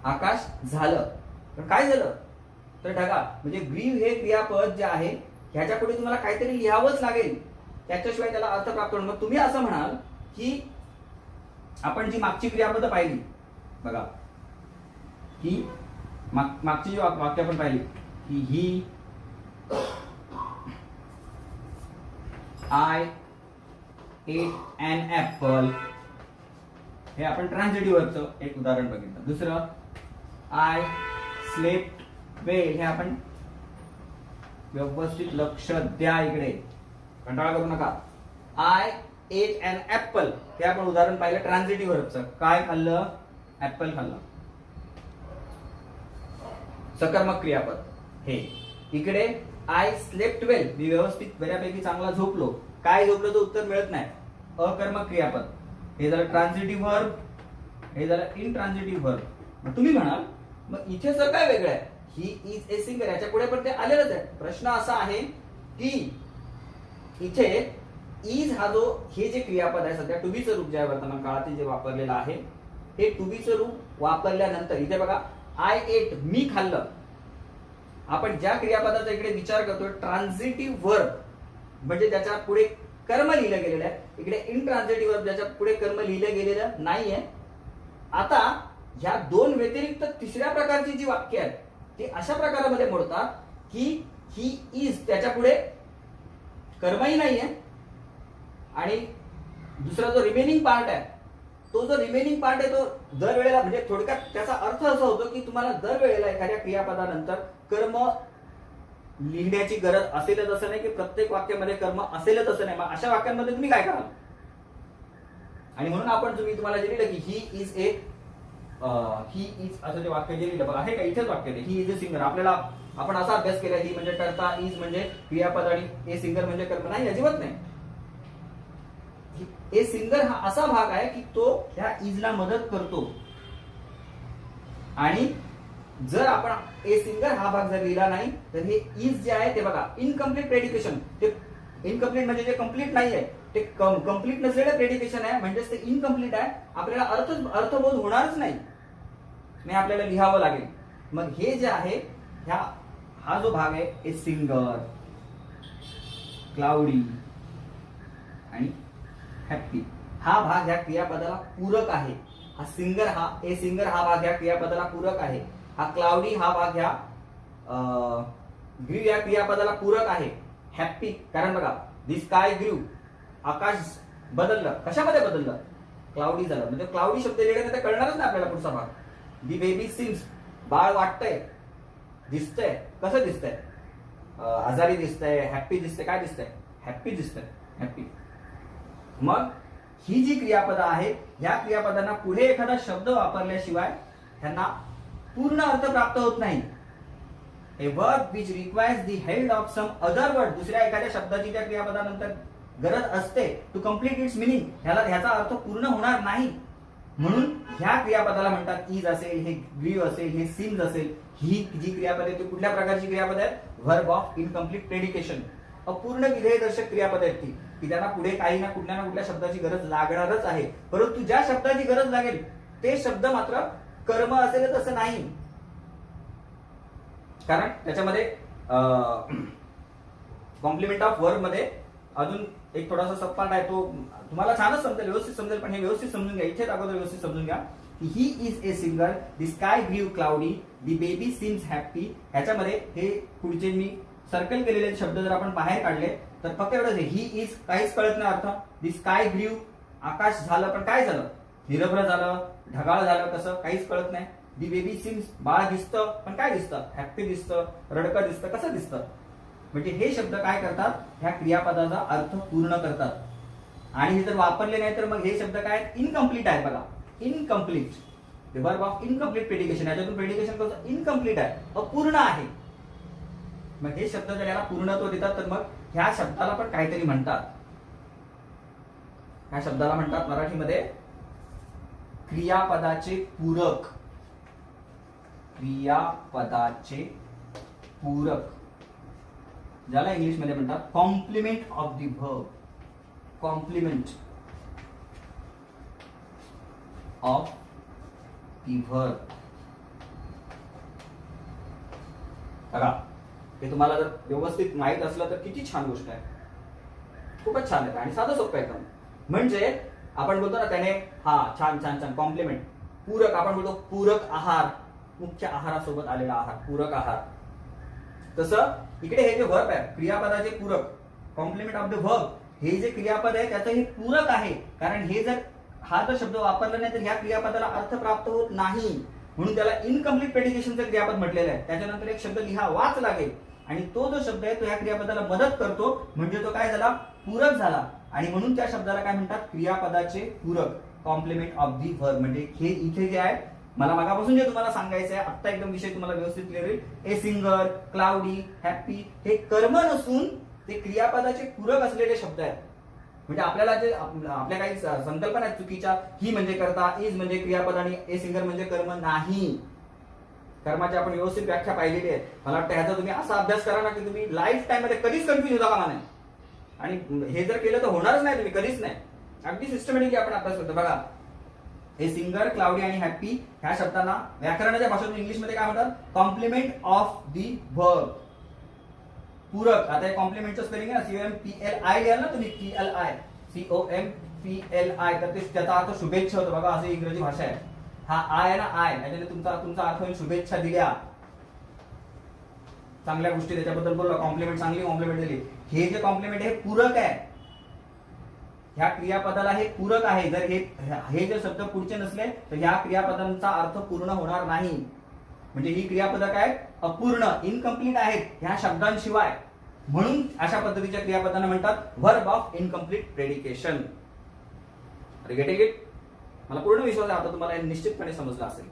आकाश झालं. पण काय झालं? तर ढगाळ. म्हणजे ग्रीव हे क्रियापद जे आहे ह्याच्या पुढे तुम्हाला काहीतरी लिहावंच लागेल, त्याच्याशिवाय त्याला अर्थ प्राप्त होणार. मग तुम्ही असं म्हणाल की आपण जी मागची क्रियापद पाहिली, बघा ही मागची जी वाक्य आपण पाहिली की ही I ate an apple, हे आपण ट्रान्झिटिव्ह वर्बचं एक उदाहरण बघितलं. दुसरं I slept well, हे आपण व्यवस्थित लक्ष द्या, इकडे कंटाळा करू नका. I ate an apple, हे आपण उदाहरण पाहिलं ट्रान्झिटिव्ह वर्बचं. काय खाल्लं? ऍपल खाल्लं. सकर्मक क्रियापद हे. इकडे आय स्लेप्ट वेल, मी व्यवस्थित बऱ्यापैकी चांगला झोपलो. काय झोपलो तर उत्तर मिळत नाही, अकर्मक क्रियापद. हे झालं ट्रान्झिटिव्ह वर्ब, हे झालं इनट्रान्झिटिव्ह वर्ब. मग तुम्ही म्हणाल मग इथे सर काय वेगळं आहे? ही इज ए सिंगर, याच्या पुढे पण ते आलेलंच आहे. प्रश्न असा आहे की इथे इज हा जो हे जे क्रियापद आहे सध्या टू बीचं रूप जे आहे वर्तमान काळात जे वापरलेलं आहे, हे टू बीचं रूप वापरल्यानंतर इथे बघा आय एट, मी खाल्लं. आपण ज्या क्रियापदाचा इकडे विचार करतोय ट्रान्झिटिव्ह वर्ब, म्हणजे त्याच्या पुढे कर्म लिहिलं गेलेलं आहे. इकडे इनट्रान्झिटिव्ह वर्ब, ज्याच्या पुढे कर्म लिहिलं गेलेलं नाहीये. आता ह्या दोन व्यतिरिक्त तिसऱ्या प्रकारची जी वाक्य आहेत ती अशा प्रकारामध्ये मोडतात की ही इज, त्याच्या पुढे कर्मही नाहीये, आणि दुसरा जो रिमेनिंग पार्ट आहे, तो जो रिमेनिंग पार्ट आहे तो दरवेळेला, म्हणजे थोडक्यात त्याचा अर्थ असा होतो की तुम्हाला दरवेळेला एखाद्या क्रियापदानंतर कर्म लिहिण्याची गरज असेलच असं नाही, की प्रत्येक वाक्यामध्ये कर्म असेलच असं नाही. मग अशा वाक्यांमध्ये तुम्ही काय कराल? आणि म्हणून आपण तुम्हाला जे लिहिलं की ही इज ए, ही इज असं जे वाक्य जे लिहिलं बघा, हे का इथेच वाक्य आहे, ही इज ए सिंगर. आपल्याला आपण असा अभ्यास केला ही म्हणजे टर्ता, इज म्हणजे क्रियापद आणि ए सिंगर म्हणजे कर्म नाही, अजिबात नाही. ए सिंगर हा असा भाग आहे की तो ह्या इजला मदत करतो. आणि जर आपण ए सिंगर हा भाग जर लिहिला नाही तर हे इज जे आहे ते बघा इनकम्प्लीट प्रेडिकेशन, ते इनकम्प्लीट म्हणजे जे कम्प्लीट नाही आहे ते कम्प्लीट नसलेलं प्रेडिकेशन आहे, म्हणजेच ते इनकम्प्लीट आहे. आपल्याला अर्थबोध होणारच नाही, आपल्याला लिहावं लागेल. मग हे जे आहे हा जो भाग आहे ए सिंगर, क्लाउडी आणि हॅप्पी, हा भाग ह्या क्रियापदाला पूरक आहे. हा सिंगर, हा ए सिंगर हा भाग ह्या क्रियापदाला पूरक आहे. हा क्लाउडी हा भाग ह्या ग्रीव या क्रियापदाला पूरक आहे. हॅप्पी, कारण बघा दी स्काय ग्रीव, आकाश बदललं. कशामध्ये बदललं? क्लाउडी झालं. म्हणजे क्लाउडी शब्द लिहिल्याने तर कळणारच नाही आपल्याला पुढचा भाग. दी बेबी सिम्स, बाळ वाटतंय, दिसतंय. कसं दिसतंय? आजारी दिसतंय, हॅप्पी दिसतंय, काय दिसतंय? हॅप्पी दिसतंय, हॅप्पी. मग ही जी क्रियापदं आहेत, ह्या क्रियापदांना पुढे एखादा शब्द वापरल्याशिवाय त्यांना पूर्ण अर्थ प्राप्त होत नाही. A verb which requires the help of some other word, दुसऱ्या एखाद्या शब्दाची त्या क्रियापदानंतर गरज असते टू कम्प्लीट इट्स मिनिंग, ह्याचा अर्थ पूर्ण होणार नाही. म्हणून ह्या क्रियापदाला म्हणतात इज असेल, हे ग्रीव असेल, हे सिम्स असेल. ही जी क्रियापद आहे ती कुठल्या प्रकारची क्रियापद आहेत? व्हर्ब ऑफ इनकम्प्लीट प्रेडिकेशन, अपूर्ण विधेयदर्शक क्रियापद आहेत ती, की त्यांना पुढे काही ना कुठल्या शब्दाची गरज लागणारच आहे. परंतु ज्या शब्दाची गरज लागेल ते शब्द मात्र कर्म असेलच असं नाही. कारण त्याच्यामध्ये कॉम्प्लिमेंट ऑफ वर्ब मध्ये अजून एक थोडासा सबपार्ट आहे, तो तुम्हाला छानच समजेल, व्यवस्थित समजेल. पण हे व्यवस्थित समजून घ्या, इथेच अगोदर व्यवस्थित समजून घ्या. He is a singer, the sky grew cloudy, the baby seems happy. ह्याच्यामध्ये हे पुढचे मी सर्कल केलेले शब्द जर आपण बाहेर काढले तर फक्त एवढंच आहे, ही इज काहीच कळत नाही अर्थ. द स्काय ग्रीव, आकाश झालं, पण काय झालं? निरभ्र झालं, ढगाळ झालं, कसं? काहीच कळत नाही. दी बेबी सीम्स, बाळ दिसतं, पण काय दिसतं? हॅप्पी दिसतं, रडकं दिसतं, कसं दिसतं? म्हणजे हे शब्द काय करतात? ह्या क्रियापदाचा अर्थ पूर्ण करतात. आणि हे जर वापरले नाही तर मग हे शब्द काय? इनकम्प्लीट आहेत. बघा, incomplete, the verb of incomplete predication, याच्यातून प्रेडिकेशन कसं? इनकम्प्लीट आहे, अपूर्ण आहे. मग हे शब्द जर याला पूर्णत्व देतात तर मग ह्या शब्दाला पण काहीतरी म्हणतात. ह्या शब्दाला म्हणतात मराठीमध्ये क्रियापदाचे पूरक. क्रियापदाचे पूरक, ज्याला इंग्लिश मध्ये म्हणतात complement of the verb. Complement of the verb. बघा, हे तुम्हाला जर व्यवस्थित माहित असलं तर किती छान गोष्ट आहे, खूपच छान आहे आणि साधं सोपं आहे एकदम. म्हणजे आपण बोलतो ना त्याने, हा छान छान छान, कॉम्प्लिमेंट. पूरक, आपण बोलतो पूरक आहार, मुख्य आहारासोबत आलेला आहार, पूरक आहार. तसं इकडे हे जे वर्ब आहे, क्रियापदाचे पूरक, कॉम्प्लिमेंट ऑफ द वर्ब, हे जे क्रियापद आहे त्याचं हे पूरक आहे. कारण हे जर हा जर शब्द वापरला नाही तर ह्या क्रियापदाला अर्थ प्राप्त होत नाही. म्हणून त्याला इनकम्प्लीट प्रेडिकेशनचं क्रियापद म्हटलेलं आहे. त्याच्यानंतर एक शब्द लिहावाच लागेल आणि तो जो शब्द आहे तो ह्या क्रियापदाला मदत करतो, म्हणजे तो काय झाला? पूरक झाला. आणि म्हणून त्या शब्दाला काय म्हणतात? क्रियापदाचे पूरक, कॉम्प्लिमेंट ऑफ दी व्हर्ब. म्हणजे हे इथे जे आहे, मला मागापासून जे तुम्हाला सांगायचं आहे, आता एकदम विषय तुम्हाला व्यवस्थित क्लिअर होईल. ए सिंगर, क्लाउडी, हॅप्पी, हे कर्म नसून ते क्रियापदाचे पूरक असलेले शब्द आहेत. म्हणजे आपल्याला जे आपल्या काही संकल्पना आहेत चुकीच्या, ही म्हणजे करता, इज म्हणजे क्रियापद आणि ए सिंगर म्हणजे कर्म नाही. कर्माची आपण व्यवस्थित व्याख्या पाहिलेली आहे. मला वाटतं ह्याचा तुम्ही असा अभ्यास करा ना की तुम्ही लाईफ टाइम मध्ये कधीच कन्फ्युज होता कामा नाही. आणि हे जर केलं तर होणारच नाही, तुम्ही कधीच नाही. अगदी सिस्टमॅटिकली आपण अभ्यास करतो. बघा, हे सिंगर, क्लाउडी आणि हॅप्पी ह्या शब्दांना व्याकरणाच्या भाषेतून इंग्लिशमध्ये काय म्हणतात? कॉम्प्लिमेंट ऑफ दी व्हर्ब, पूरक. आता हे कॉम्प्लिमेंटचं स्पेलिंग आहे ना, COMPLI लिहाल ना तुम्ही, PLI, COMPLI, तर ते त्याचा अर्थ शुभेच्छा होतो. बघा, असं इंग्रजी भाषा आहे. हा आय आहे ना, आय, याच्याने तुमचा अर्थ होईल शुभेच्छा दिल्या, चांगल्या गोष्टी त्याच्याबद्दल बोलला, कॉम्प्लिमेंट, चांगली कॉम्प्लिमेंट दिली. हे जे कॉम्प्लिमेंट हे पूरक आहे, ह्या क्रियापदाला हे पूरक आहे. जर हे जर शब्द पुढचे नसले तर ह्या क्रियापदांचा अर्थ पूर्ण होणार नाही. म्हणजे ही क्रियापद काय? अपूर्ण, इनकम्प्लीट आहेत ह्या शब्दांशिवाय. म्हणून अशा पद्धतीच्या क्रियापदांना म्हणतात verb of incomplete predication. Getting it? मला पूर्ण विश्वास आहे आता तुम्हाला हे निश्चितपणे समजलं असेल.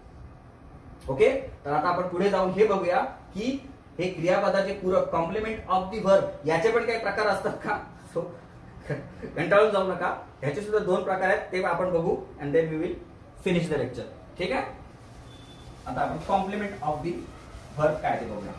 ओके, तर आता आपण पुढे जाऊन हे बघूया की हे क्रियापदाचे पूरक, कॉम्प्लिमेंट ऑफ दी व्हर्ब, याचे पण काही प्रकार असतात का? सो कंटाळून जाऊ नका, ह्याचे सुद्धा 2 प्रकार आहेत, ते आपण बघू and then we will finish the lecture. ठीक आहे, आता आपण कॉम्प्लिमेंट ऑफ दी व्हर्ब काय ते बघूया.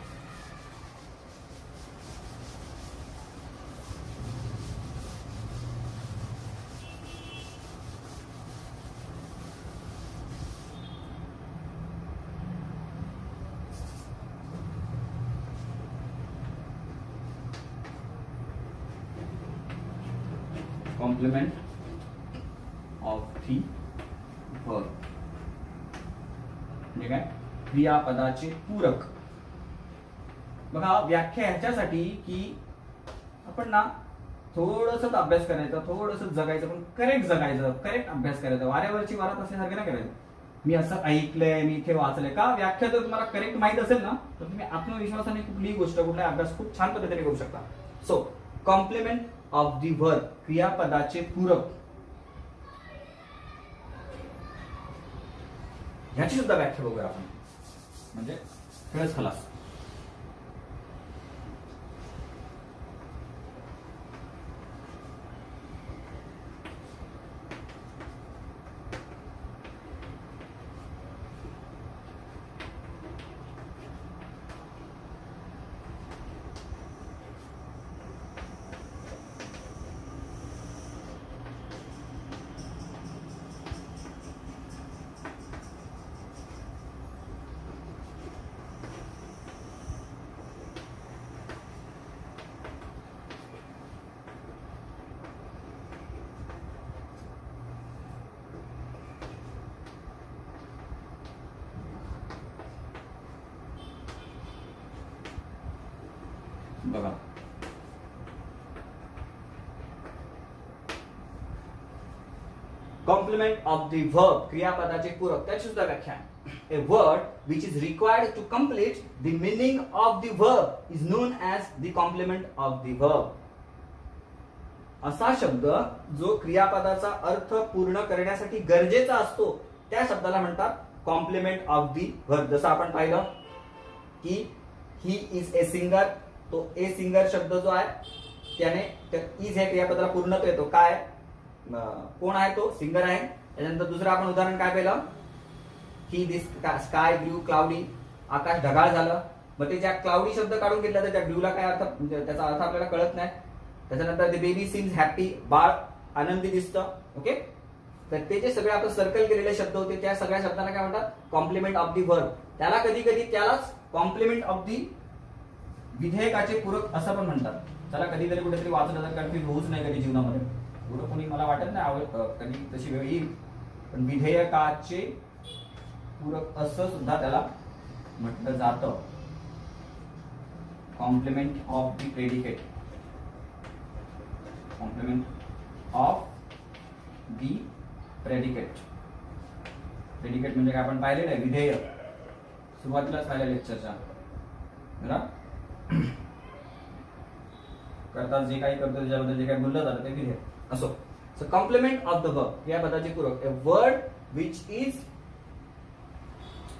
कॉम्प्लिमेंट ऑफ दी व्हर्ब म्हणजे काय? क्रियापदाचे पूरक. बघा, व्याख्या ह्याच्यासाठी की आपण ना थोडंसं अभ्यास करायचा, थोडंसं जगायचं, पण करेक्ट जगायचं, करेक्ट अभ्यास करायचा. वाऱ्यावरची वारात असल्यासारखं नाही करायचं. मी असं ऐकलंय, मी इथे वाचलंय का, व्याख्या जर तुम्हाला करेक्ट माहित असेल ना तर तुम्ही आत्मविश्वासाने कुठलीही गोष्ट, कुठला अभ्यास खूप छान पद्धतीने करू शकता. So complement of the verb, क्रियापदाचे पूरक, ह्याची सुद्धा व्याख्या बघूया आपण, म्हणजे खरंच खलास. बघा, कॉम्प्लिमेंट ऑफ द वर्ब, क्रियापदाचे पूरक, त्याची सुद्धा व्याख्या आहे. A word which is required to complete the meaning of the verb is known as the complement of the verb. असा शब्द जो क्रियापदाचा अर्थ पूर्ण करण्यासाठी गरजेचा असतो त्या शब्दाला म्हणतात कॉम्प्लिमेंट ऑफ द वर्ब. जसं आपण पाहिलं की ही इज ए सिंगर, तो ए सिंगर शब्द जो आहे त्याने इज हे क्रियापदाला पूर्णत्व येतो. काय, कोण आहे तो, सिंगर आहे. त्यानंतर दुसरं आपण उदाहरण काय पाहिलं की दिस स्काय ग्ल्यू क्लाउडी, आकाश ढगाळ झालं. मग ते ज्या क्लाउडी शब्द काढून घेतला तर त्या ग्ल्यूला काय अर्थ, म्हणजे त्याचा अर्थ आपल्याला कळत नाही. त्याच्यानंतर द बेबी सीम्स हॅपी, बाळ आनंदी दिसतं. ओके, तर ते जे सगळे आपण सर्कल केलेले शब्द होते त्या सगळ्या शब्दांना काय म्हणतात कॉम्प्लिमेंट ऑफ दी वर्ब. त्याला कधी कधी त्यालाच कॉम्प्लिमेंट ऑफ दी विधेयकाचे पूरक असं पण म्हणतात. त्याला कधीतरी कुठेतरी वाचत असं कन्फ्युज होऊच नाही कधी जीवनामध्ये, एवढं कोणी मला वाटत नाही कधी तशी वेळ येईल. पण विधेयकाचे पूरक असं सुद्धा त्याला म्हटलं जातं, complement of the predicate, complement of the predicate. Predicate म्हणजे काय आपण पाहिलेलं आहे, विधेय, सुरुवातीलाच पाहिल्या लेक्चरच्या. करता जे काही करतो त्याच्याबद्दल जे काही बोललं जातं ते विधेय असो. So complement of the verb, या पदाचे पूरक, a word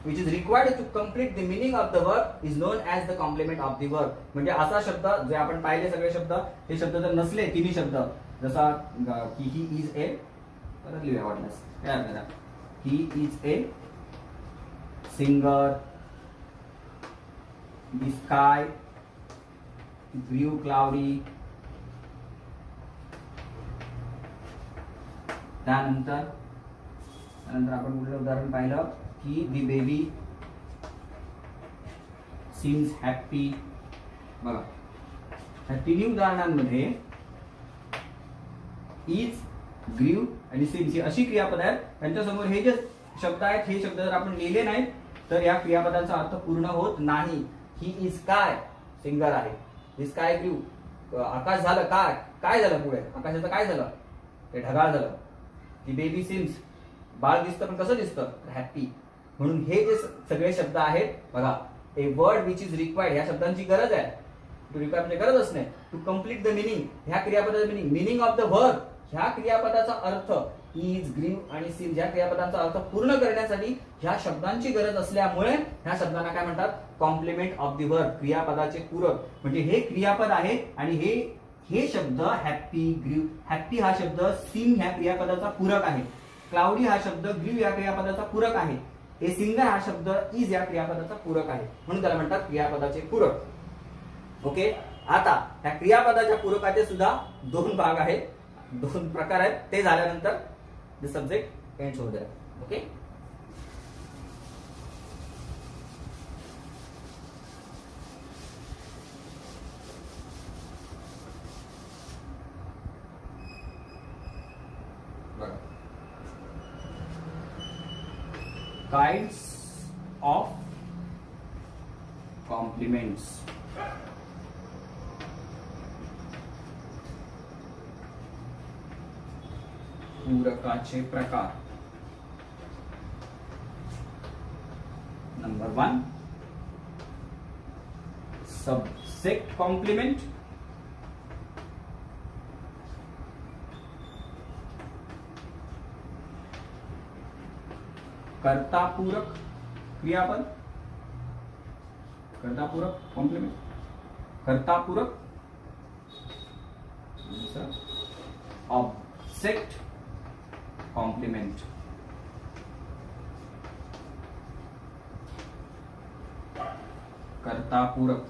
which is required to complete the meaning of the verb is known as the complement of the verb. म्हणजे असा शब्द जे आपण पाहिले सगळे शब्द, हे शब्द जर नसले तिन्ही शब्द, जसा की ही इज ए, परत लिहूया वाटल्यास काय अर्थ आहे, ही is a singer, the sky grew cloudy. त्यानंतर आपण पुढे उदाहरण पाहिलं की the baby seems happy. बघा, या तिन्ही उदाहरणांमध्ये इज, ग्रीव आणि सीम्स ही अशी क्रियापद आहेत, त्यांच्यासमोर हे जे शब्द आहेत हे शब्द जर आपण लिहिले नाहीत तर या क्रियापदाचा अर्थ पूर्ण होत नाही. ही इज स्काय, सिंगर आहे. ही स्काय ग्रीव, आकाश झालं. काय झालं पुढे, आकाशाचं काय झालं, ते ढगाळ झालं. ती बेबी सिम्स, बाळ दिसतं पण कसं दिसतं, हॅपी. म्हणून हे जे सगळे शब्द आहेत बघा, a word which is required, ह्या शब्दांची गरज आहे. टू रिक्वायर म्हणजे गरज असणे, टू कम्प्लीट द मिनिंग, ह्या क्रियापदाचं मिनिंग ऑफ द वर्ड, ह्या क्रियापदाचा अर्थ इज, ग्रीव आणि सीम, ह्या क्रियापदांचा अर्थ पूर्ण करण्यासाठी ह्या शब्दांची गरज असल्यामुळे ह्या शब्दांना काय म्हणतात कॉम्प्लिमेंट ऑफ द वर्ब, क्रियापदाचे पूरक. म्हणजे हे क्रियापद आहे आणि हे शब्द हॅपी, ग्रीव, हॅपी हा शब्द सीम ह्या क्रियापदाचा पूरक आहे. क्लाउडी हा शब्द ग्रीव या क्रियापदाचा पूरक आहे. ए सिंगर हा शब्द इज या क्रियापदाचा पूरक आहे. म्हणून त्याला म्हणतात क्रियापदाचे पूरक. ओके, आता ह्या क्रियापदाच्या पूरकाचे सुद्धा दोन भाग आहेत, दोन प्रकार आहेत. ते झाल्यानंतर द सब्जेक्ट एंड होऊ द्या. Okay, kinds of complements. पूरकाचे प्रकार. नंबर 1 सब्जेक्ट कॉम्प्लिमेंट, कर्तापूरक क्रियापद, कर्तापूरक कॉम्प्लिमेंट, कर्तापूरक ऑब्जेक्ट कॉम्प्लिमेंट, कर्तापूरक.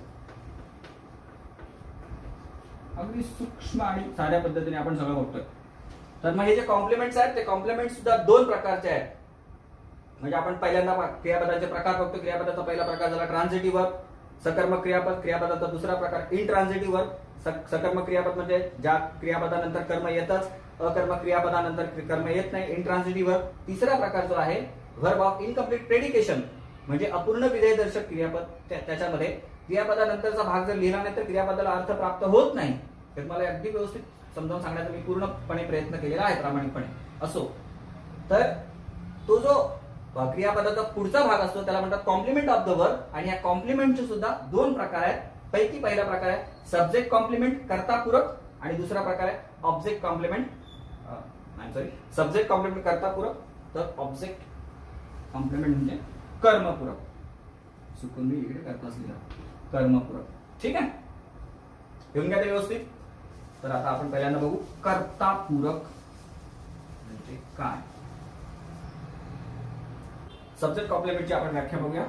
अगदी सूक्ष्म आणि साध्या पद्धतीने आपण सगळं बघतोय. तर मग हे जे कॉम्प्लिमेंट्स आहेत ते कॉम्प्लिमेंट सुद्धा दोन प्रकारचे आहेत. म्हणजे आपण पहिल्यांदा क्रियापदाचे प्रकार बघतो. क्रियापदाचा पहिला प्रकार झाला ट्रान्झिटिव्ह वर्ब, सकर्मक क्रियापद. क्रियापदाचा दुसरा प्रकार इनट्रान्झिटिव्ह वर्ब. सकर्मक क्रियापद म्हणजे ज्या क्रियापदानंतर कर्म येतच, अकर्मक क्रियापदानंतर कर्म येत नाही, इनट्रान्झिटिव्ह वर्ब. तिसरा प्रकार जो आहे वर्ब ऑफ इनकम्प्लीट प्रेडिकेशन, म्हणजे अपूर्ण विधेयदर्शक क्रियापद. त्याच्यामध्ये क्रियापदानंतरचा भाग जर लिहिला नाही तर क्रियापदाला अर्थ प्राप्त होत नाही. तर मला अगदी व्यवस्थित समजावून सांगण्याचा मी पूर्णपणे प्रयत्न केलेला आहे प्रामाणिकपणे. असो, तर तो जो क्रियापदाचा पुढचा भाग असतो त्याला म्हणतात कॉम्प्लिमेंट ऑफ द वर्ब. आणि या कॉम्प्लिमेंटचे सुद्धा दोन प्रकार आहेत. पैकी पहिला प्रकार आहे सब्जेक्ट कॉम्प्लिमेंट कर्तापूरक, आणि दुसरा प्रकार आहे ऑब्जेक्ट कॉम्प्लिमेंट सब्जेक्ट कॉम्प्लिमेंट कर्तापूरक, तर ऑब्जेक्ट कॉम्प्लिमेंट म्हणजे कर्मपूरक. चुकून मी इकडे कर्ताच लिहिला, कर्मपूरक. ठीक आहे, येऊन घ्या ते व्यवस्थित. तर आता आपण पहिल्यांदा बघू कर्तापूरक म्हणजे काय. सब्जेक्ट कॉम्प्लिमेंटची आपण व्याख्या बघूया.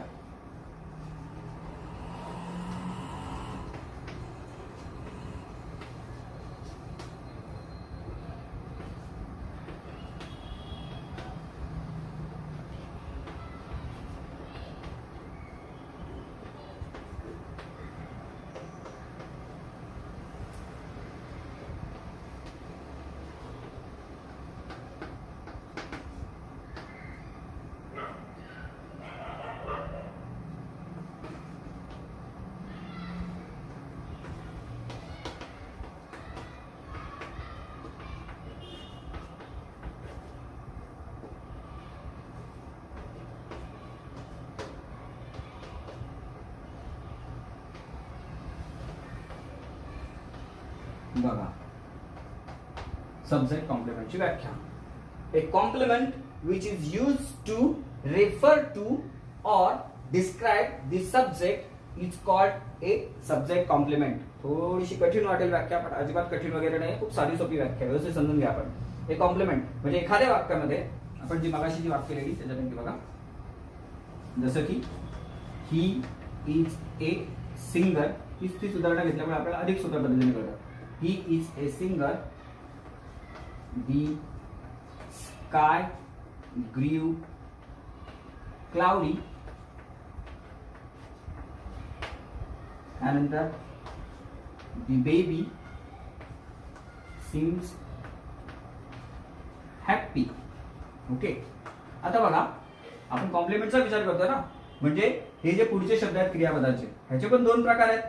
बघा सब्जेक्ट कॉम्प्लिमेंटची व्याख्या. A complement which is use to refer to or describe the subject is called a subject complement. थोडीशी कठीण वाटेल व्याख्या, पण अजिबात कठीण वगैरे नाही, खूप साधी सोपी व्याख्या, व्यवस्थित समजून घ्या आपण. ए कॉम्प्लिमेंट म्हणजे एखाद्या वाक्यामध्ये आपण जी मगाशी जी वाक्य लिहिली त्याच्यापैकी बघा, जसं की ही इज ए सिंगर, ती सुधारणा घेतल्यामुळे आपल्याला अधिक सोप्या पद्धतीने कळतं. He is a singer. The sky grew cloudy. त्यानंतर the baby seems happy. Okay, आता बघा आपण कॉम्प्लिमेंटचा विचार करतोय ना, म्हणजे हे जे पुढचे शब्द आहेत क्रियापदाचे ह्याचे पण दोन प्रकार आहेत.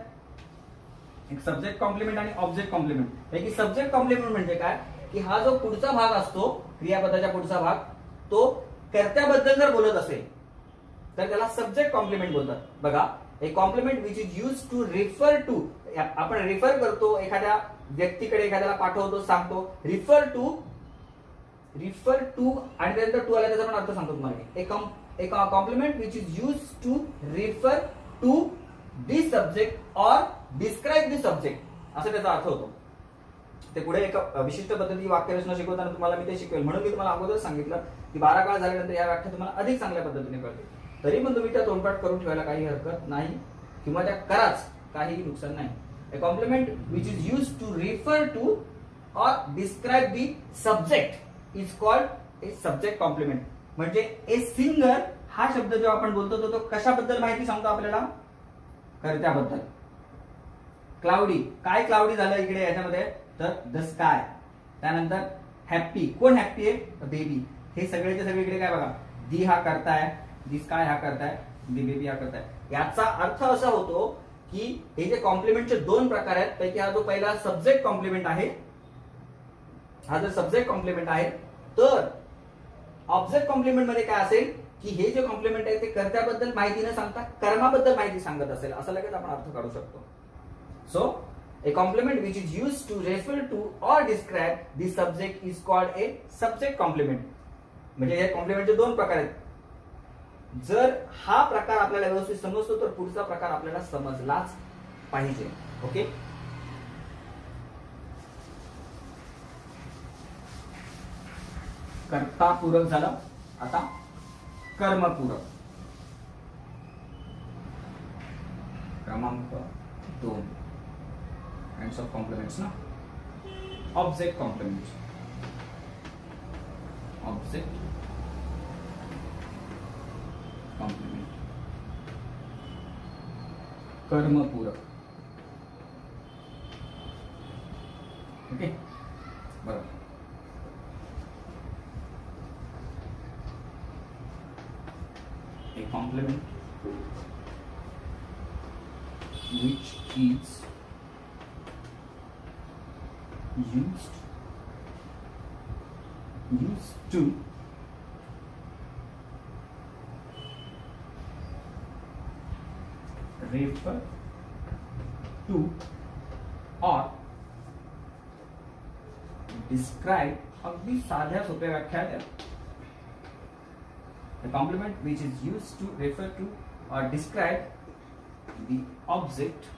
एक सब्जेक्ट कॉम्प्लिमेंट आणि ऑब्जेक्ट कॉम्प्लिमेंट. पैकी सब्जेक्ट कॉम्प्लिमेंट म्हणजे काय की हा जो पुढचा भाग असतो क्रियापदाच्या पुढचा भाग, तो कर्त्याबद्दल जर बोलत असेल तर त्याला सब्जेक्ट कॉम्प्लिमेंट बोलतात. बघा, a complement which is use to refer to, आपण रेफर करतो एखाद्या व्यक्तीकडे, एखाद्याला पाठवतो, सांगतो रिफर टू आणि त्यानंतर टू आला त्याचा पण अर्थ सांगतो तुम्हाला. A complement which is use to refer to the subject और डिस्क्राइब द सब्जेक्ट असं त्याचा अर्थ होतो. ते पुढे एक विशिष्ट पद्धती वाक्यरचना शिकवताना तुम्हाला मी ते शिकवेल, म्हणून मी तुम्हाला अगोदर सांगितलं की 12 काळ झाल्यानंतर या व्याख्या तुम्हाला अधिक चांगल्या पद्धतीने कळते. तरी पण तुम्ही त्या तोंडपाठ करून ठेवायला काही हरकत नाही, किंवा त्या कराच, काहीही नुकसान नाही. A complement which is use to refer to or describe the subject is called a subject complement. म्हणजे ए सिंगर हा शब्द जेव्हा आपण बोलतो तो कशाबद्दल माहिती सांगतो आपल्याला, कर्त्याबद्दल. क्लाउडी, काय क्लाउडी झालं इकडे याच्यामध्ये, तर द स्काय. त्यानंतर हॅप्पी, कोण हॅप्पी आहे, बेबी. हे सगळेचे सगळे इकडे काय बघा, दी हा करता है, दी स्काय हा करता है, दी बेबी हा करता है. याचा अर्थ असा होतो की हे जे कॉम्प्लिमेंटचे दोन प्रकार आहेत पैकी हा जो पहिला सब्जेक्ट कॉम्प्लिमेंट आहे, हा जर सब्जेक्ट कॉम्प्लिमेंट आहे, तर ऑब्जेक्ट कॉम्प्लिमेंट मध्ये काय असेल की हे जे कॉम्प्लिमेंट आहे ते कर्त्याबद्दल माहिती न सांगता कर्माबद्दल माहिती सांगत असेल असं लगेच आपण अर्थ काढू शकतो. So a complement which is used to refer to or describe the subject is called a subject complement. म्हणजे हे कॉम्प्लिमेंटचे दोन प्रकार आहेत. जर हा प्रकार आपल्याला व्यवस्थित समजतो तर पुढचा प्रकार आपल्याला समजलाच पाहिजे. ओके, कर्तापूरक झालं. आता कर्मपूरक. क्रमांक 2 kinds of complements ना. Object complement. Object complement. कर्मपूरक. ओके, बरोबर. A complement which is used to refer to or describe. अगदी साध्या सोप्या व्याख्या द्या. A complement which is used to refer to or describe the object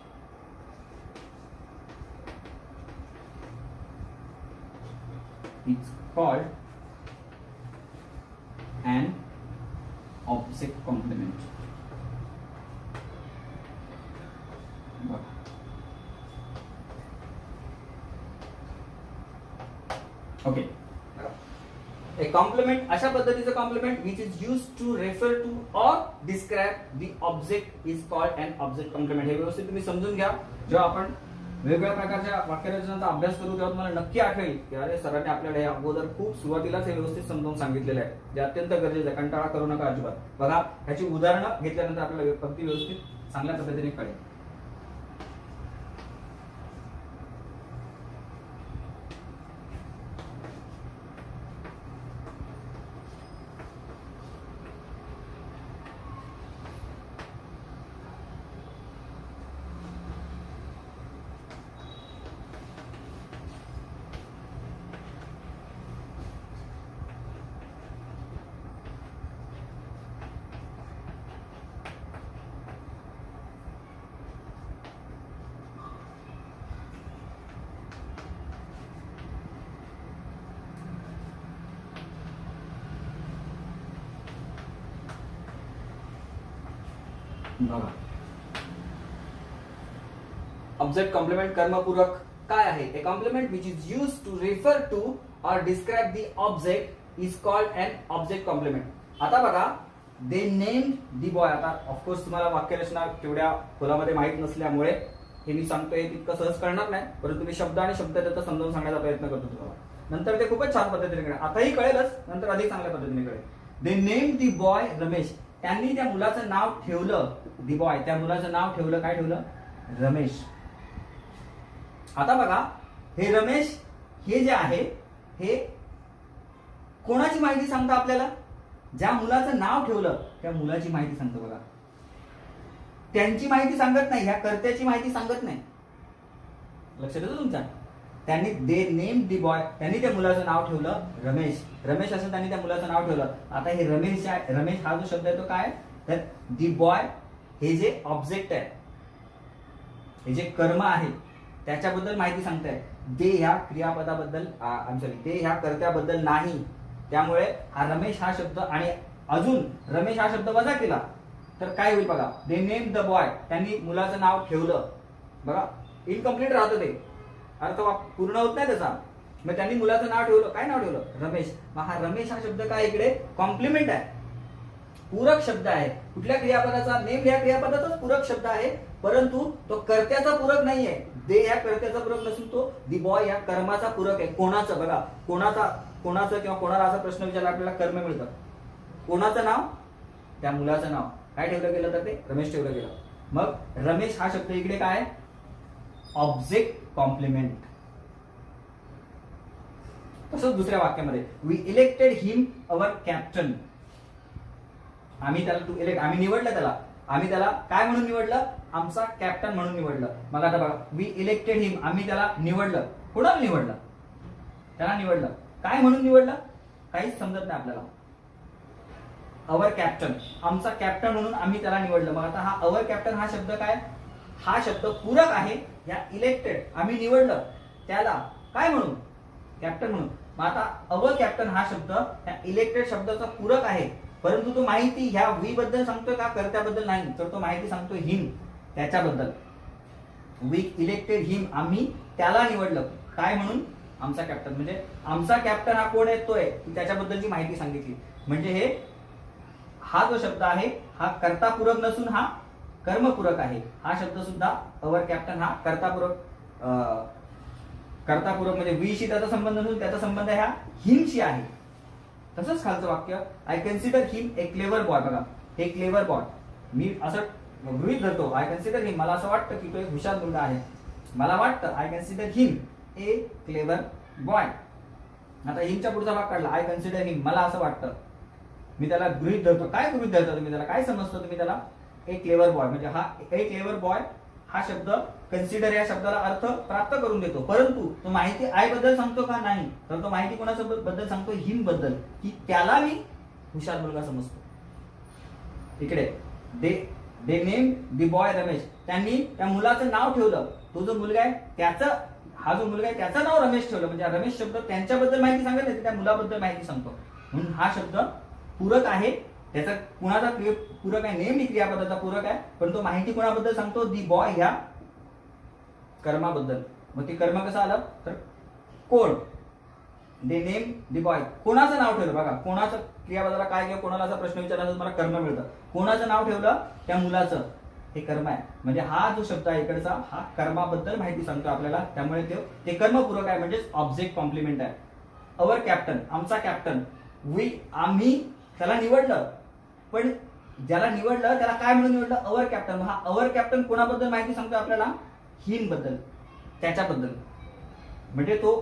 is called an object complement. Okay, a complement अशा प्रकारचं complement which is used to refer to or describe the object is called an object complement. हे व्यवस्थित तुम्ही समजून घ्या. जेव्हा आपण वेगवेगळ्या प्रकारच्या वाक्यरचनांचा अभ्यास करू तेव्हा तुम्हाला नक्की आठवेल की अरे सरांनी आपल्याला या अगोदर खूप सुरुवातीलाच हे व्यवस्थित समजावून सांगितलेलं आहे. जे अत्यंत गरजेचं आहे. कंटाळा करू नका अजिबात. बघा, ह्याची उदाहरणं घेतल्यानंतर आपल्याला अगदी व्यवस्थित चांगल्या पद्धतीने कळेल. बघा, ऑब्जेक्ट कॉम्प्लिमेंट कर्मपूरक काय आहे? A complement which is use to refer to or describe the object is called an object complement. आता बघा, दे नेम्ड द बॉय. आता ऑफकोर्स तुम्हाला वाक्यरचना तेवढ्या खोलामध्ये माहित नसल्यामुळे हे मी सांगतोय तितकं सहज कळणार नाही, परंतु मी शब्द आणि शब्द त्याचा समजावून सांगण्याचा प्रयत्न करतो तुम्हाला. नंतर ते खूपच छान पद्धतीने कळेल. आताही कळेलच, नंतर अधिक चांगल्या पद्धतीने कळेल. दे नेम्ड द बॉय रमेश. त्यांनी त्या मुलाचं नाव ठेवलं, दी बॉय, त्या मुलाचं नाव ठेवलं, काय ठेवलं? रमेश. आता बघा, हे रमेश हे जे आहे हे कोणाची माहिती सांगतं आपल्याला? ज्या मुलाचं नाव ठेवलं त्या मुलाची माहिती सांगतं. बघा, त्यांची माहिती सांगत नाही, ह्या कर्त्याची माहिती सांगत नाही. लक्षात येतं तुमच्या? त्यांनी दे नेम दी बॉय, त्यांनी त्या मुलाचं नाव ठेवलं रमेश. रमेश असं त्यांनी त्या मुलाचं नाव ठेवलं. आता हे रमेश हा जो शब्द आहे तो काय? तर दी बॉय हे जे ऑब्जेक्ट आहे, हे जे कर्म आहे त्याच्याबद्दल माहिती सांगताय. दे ह्या क्रियापदाबद्दल, दे ह्या कर्त्याबद्दल नाही. त्यामुळे हा रमेश हा शब्द आणि अजून रमेश हा शब्द वजा केला तर काय होईल बघा? दे नेम द बॉय, त्यांनी मुलाचं नाव ठेवलं. बघा, इनकम्प्लीट राहतं ते, अर्थ पूर्ण होत नाही त्याचा. मग त्यांनी मुलाचं नाव ठेवलं, काय नाव ठेवलं? रमेश. मग हा रमेश हा शब्द काय इकडे? कॉम्प्लिमेंट आहे, पूरक शब्द आहे. कुठल्या क्रियापदाचा? नेम या क्रियापदाचाच पूरक शब्द आहे, परंतु तो कर्त्याचा पूरक नाहीये. दे या कर्त्याचा पूरक नसून तो दी बॉय या कर्माचा पूरक आहे. कोणाचं? बघा, कोणाचं किंवा कोणाला असा प्रश्न विचारला आपल्याला कर्म मिळतं. कोणाचं नाव? त्या मुलाचं नाव काय ठेवलं गेलं? तर ते रमेश ठेवलं गेलं. मग रमेश हा शब्द इकडे काय? Object complement. तसंच दुसऱ्या वाक्यामध्ये, we elected him our captain. आम्ही त्याला टू इलेक्ट, आम्ही निवडलं त्याला, आम्ही त्याला काय म्हणून निवडलं, आमचा कॅप्टन म्हणून निवडलं. मग आता बघा, वी इलेक्टेड हिम, आम्ही त्याला निवडलं. कोणाला निवडलं, त्याला निवडलं. काय म्हणून निवडलं, काहीच समजत नाही आपल्याला. अवर कॅप्टन, आमचा कॅप्टन म्हणून आम्ही त्याला निवडलं. मग आता हा अवर कॅप्टन हा शब्द काय, हा शब्द पूरक आहे या इलेक्टेड, आम्ही निवडलं त्याला काय म्हणून, कॅप्टन म्हणून. मग आता अवर कॅप्टन हा शब्द या इलेक्टेड शब्दाचा पूरक आहे, परंतु तो माहिती ह्या वी बद्दल सांगतोय का, कर्त्याबद्दल नाही, तर तो माहिती सांगतोय हिम, त्याच्याबद्दल. वी इलेक्टेड हिम, आम्ही त्याला निवडलं काय म्हणून, आमचा कॅप्टन. म्हणजे आमचा कॅप्टन हा कोण येतोय त्याच्याबद्दलची माहिती सांगितली. म्हणजे हे हा जो शब्द आहे हा कर्तापूरक नसून हा कर्मपूरक आहे. हा शब्द सुद्धा अवर कॅप्टन हा कर्तापूरक म्हणजे वीशी त्याचा संबंध नसून त्याचा संबंध ह्या हिमशी आहे. तसंच खालचं वाक्य, I consider him a clever boy. बघा, हे क्लेवर बॉय मी असं गृहीत धरतो, आय कन्सिडर हिम, मला असं वाटतं की तो एक हुशार मुलगा आहे, मला वाटतं, I consider him a clever boy. आता हिमच्या पुढचा भाग काढला, आय कन्सिडर हिम, मला असं वाटतं, मी त्याला गृहीत धरतो. काय गृहीत धरता तुम्ही त्याला, काय समजतो तुम्ही त्याला, ए क्लेवर बॉय. म्हणजे हा ए क्लेवर बॉय हा शब्द कन्सिडर या शब्दाला अर्थ प्राप्त करून देतो, परंतु तो माहिती आय बद्दल सांगतो का, नाही, तर तो माहिती कोणाच्या बद्दल सांगतो, हिम बद्दल, की त्याला मी हुशार मुलगा समजतो. इकडे दे नेम द बॉय रमेश, त्यांनी त्या मुलाचं नाव ठेवलं, तो जो मुलगा आहे त्याचं, हा जो मुलगा आहे त्याचं नाव रमेश ठेवलं. म्हणजे रमेश शब्द त्यांच्याबद्दल माहिती सांगत नाही, त्या मुलाबद्दल माहिती सांगतो. म्हणून हा शब्द पूरक आहे, त्याचा कुणाचा पूरक आहे, नेम क्रियापदाचा पूरक आहे, पण तो माहिती कोणाबद्दल सांगतो, दी बॉय ह्या कर्माबद्दल. मग ते कर्म कसं आलं, तर कोण, दे नेम दी बॉय, कोणाचं नाव ठेवलं. बघा, कोणाचं क्रियापदाला काय किंवा कोणाला असा प्रश्न विचारला तर मला कर्म मिळतं. कोणाचं नाव ठेवलं, त्या मुलाचं, हे कर्म आहे. म्हणजे हा जो शब्द आहे इकडचा हा कर्माबद्दल माहिती सांगतो आपल्याला, त्यामुळे ते कर्मपूरक आहे, म्हणजे ऑब्जेक्ट कॉम्प्लिमेंट आहे. अवर कॅप्टन, आमचा कॅप्टन, वी, आम्ही त्याला निवडलं, पण ज्याला निवडलं त्याला काय म्हणून निवडलं, अवर कॅप्टन. हा अवर कॅप्टन कोणाबद्दल माहिती सांगतो आपल्याला, हिम बद्दल, त्याच्याबद्दल. म्हणजे तो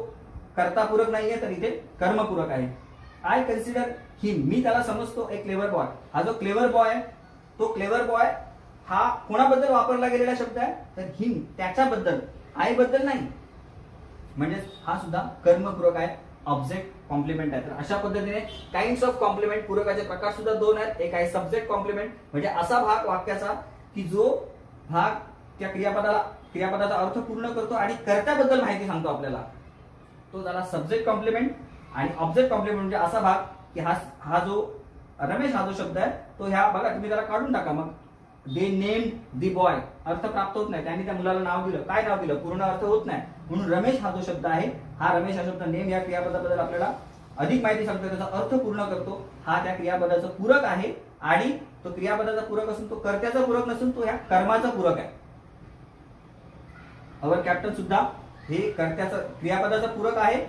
कर्तापूरक नाहीये, तर इथे कर्मपूरक आहे. आय कन्सिडर हिम, मी त्याला समजतो एक क्लेवर बॉय. हा जो क्लेवर बॉय आहे, तो क्लेवर बॉय हा कोणाबद्दल वापरला गेलेला शब्द आहे, तर हिम, त्याच्याबद्दल, आय बद्दल नाही. म्हणजे हा सुद्धा कर्मपूरक आहे, ऑब्जेक्ट कॉम्प्लिमेंट आहे. तर अशा पद्धतीने काइंड्स ऑफ कॉम्प्लिमेंट, पूरकाचे प्रकार सुद्धा दोन आहेत. एक आहे सब्जेक्ट कॉम्प्लिमेंट, म्हणजे असा भाग वाक्याचा की जो भाग त्या क्रियापदाचा अर्थ पूर्ण करतो आणि कर्त्याबद्दल माहिती सांगतो आपल्याला, तो झाला सब्जेक्ट कॉम्प्लिमेंट. आणि ऑब्जेक्ट कॉम्प्लिमेंट म्हणजे असा भाग की हा जो रमेश हा जो शब्द आहे तो ह्या, बघा तुम्ही त्याला काढून टाका, मग दे नेम दी बॉय, अर्थ प्राप्त होत नाही, त्यांनी त्या मुलाला नाव दिलं, काय नाव दिलं, पूर्ण अर्थ होत नाही. म्हणून रमेश हा जो शब्द आहे, हा रमेश हा शब्द नेम या क्रियापदाबद्दल आपल्याला अधिक माहिती सांगतो, त्याचा अर्थ पूर्ण करतो. हा त्या क्रियापदाचा पूरक आहे आणि तो क्रियापदाचा पूरक असून तो कर्त्याचा पूरक नसून तो ह्या कर्माचा पूरक आहे. अवर कॅप्टन सुद्धा हे क्रियापदाचा पूरक आहे,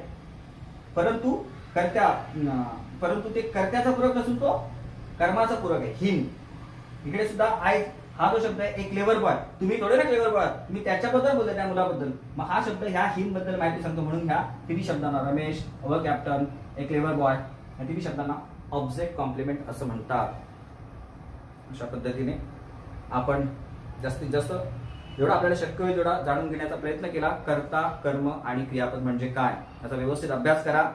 परंतु ते कर्त्याचा पूरक नसून तो कर्माचा पूरक आहे, हिम. इकडे सुद्धा आय हा जो शब्द आहे एक क्लेवर बॉय, तुम्ही थोडे ना क्लेवर बॉय, तुम्ही त्याच्याबद्दल बोलताय, त्या मुलाबद्दल. मग हा शब्द ह्या हिम बद्दल माहिती सांगतो. म्हणून ह्या तिन्ही शब्दांना, रमेश, अवर कॅप्टन, एक क्लेवर बॉय, या तिन्ही शब्दांना ऑब्जेक्ट कॉम्प्लिमेंट असं म्हणतात. अशा पद्धतीने आपण जास्तीत जास्त जेवढा आपल्याला शक्य होईल तेवढा जाणून घेण्याचा प्रयत्न केला. कर्ता, कर्म आणि क्रियापद म्हणजे काय याचा व्यवस्थित अभ्यास करा,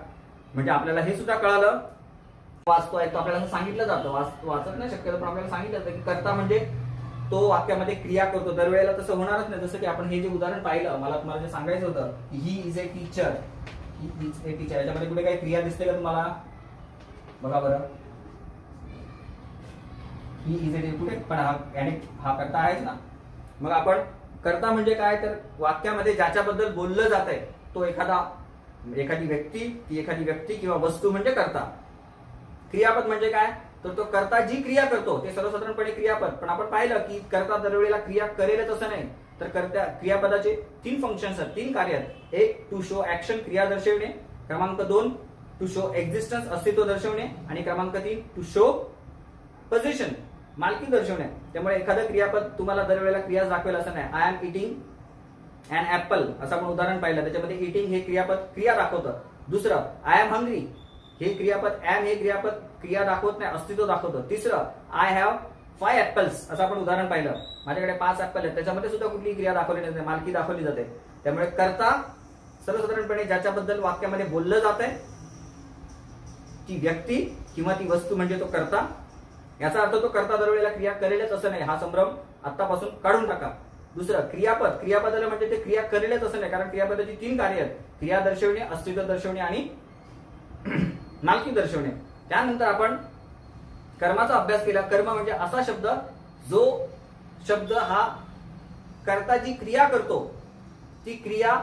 म्हणजे आपल्याला हे सुद्धा कळालं. वाचतो आहे तो आपल्याला सांगितलं जातं, वाचत नाही शक्यतो, पण आपल्याला सांगितलं जातं की कर्ता म्हणजे तो वाक्यामध्ये क्रिया करतो. दरवेळेला तसं होणारच नाही. जसं की आपण हे जे उदाहरण पाहिलं, मला तुम्हाला जे सांगायचं होतं की ही is a teacher, he is a teacher, याच्यामध्ये कुठे काही क्रिया दिसते का तुम्हाला, बघा बरं, ही इज ए कुठे, पण हा कर्ता आहेच ना. मग आपण कर्ता म्हणजे काय, तर वाक्यामध्ये ज्याच्याबद्दल बोललं जात आहे तो एखादी व्यक्ती किंवा वस्तू म्हणजे कर्ता. क्रियापद म्हणजे काय, तर तो कर्ता जी क्रिया करतो ते सर्वसाधारणपणे क्रियापद. पण आपण पाहिलं की कर्ता दरवेळेला क्रिया करेलच असं नाही, तर क्रियापदाचे 3 फंक्शन्स आहेत, 3 कार्य आहेत. एक, टू शो ऍक्शन, क्रिया दर्शवणे. क्रमांक 2, टू शो एक्झिस्टन्स, अस्तित्व दर्शवणे. आणि क्रमांक 3, टू शो पोझिशन, मालकी दर्शवणे. त्यामुळे एखादं क्रियापद तुम्हाला दरवेळेला क्रिया दाखवेल असं नाही. I am eating an apple असं आपण उदाहरण पाहिलं, त्याच्यामध्ये इटिंग हे क्रियापद क्रिया दाखवतं. दुसरं, आय एम हंग्री, हे क्रियापद एम हे क्रियापद क्रिया दाखवत नाही, अस्तित्व दाखवतं. तिसरं आय हॅव 5 ऍपल्स असं आपण उदाहरण पाहिलं, माझ्याकडे 5 ऍपल आहेत, त्याच्यामध्ये सुद्धा कुठलीही क्रिया दाखवली जाते, मालकी दाखवली जाते. त्यामुळे कर्ता सर्वसाधारणपणे ज्याच्याबद्दल वाक्यामध्ये बोललं जात आहे ती व्यक्ती किंवा ती वस्तू म्हणजे तो कर्ता. याचा अर्थ तो कर्ता दरवेळेला क्रिया करेलच असं नाही, हा संभ्रम आतापासून काढून टाका. दुसरं क्रियापद, क्रियापदाला म्हणजे ते क्रिया करेलच असं नाही, कारण क्रियापदाची 3 कार्य आहेत, क्रिया दर्शवणे, अस्तित्व दर्शवणे आणि मालकी दर्शवणे. त्यानंतर आपण कर्माचा अभ्यास केला. कर्म म्हणजे असा शब्द जो शब्द हा कर्ता जी क्रिया करतो ती क्रिया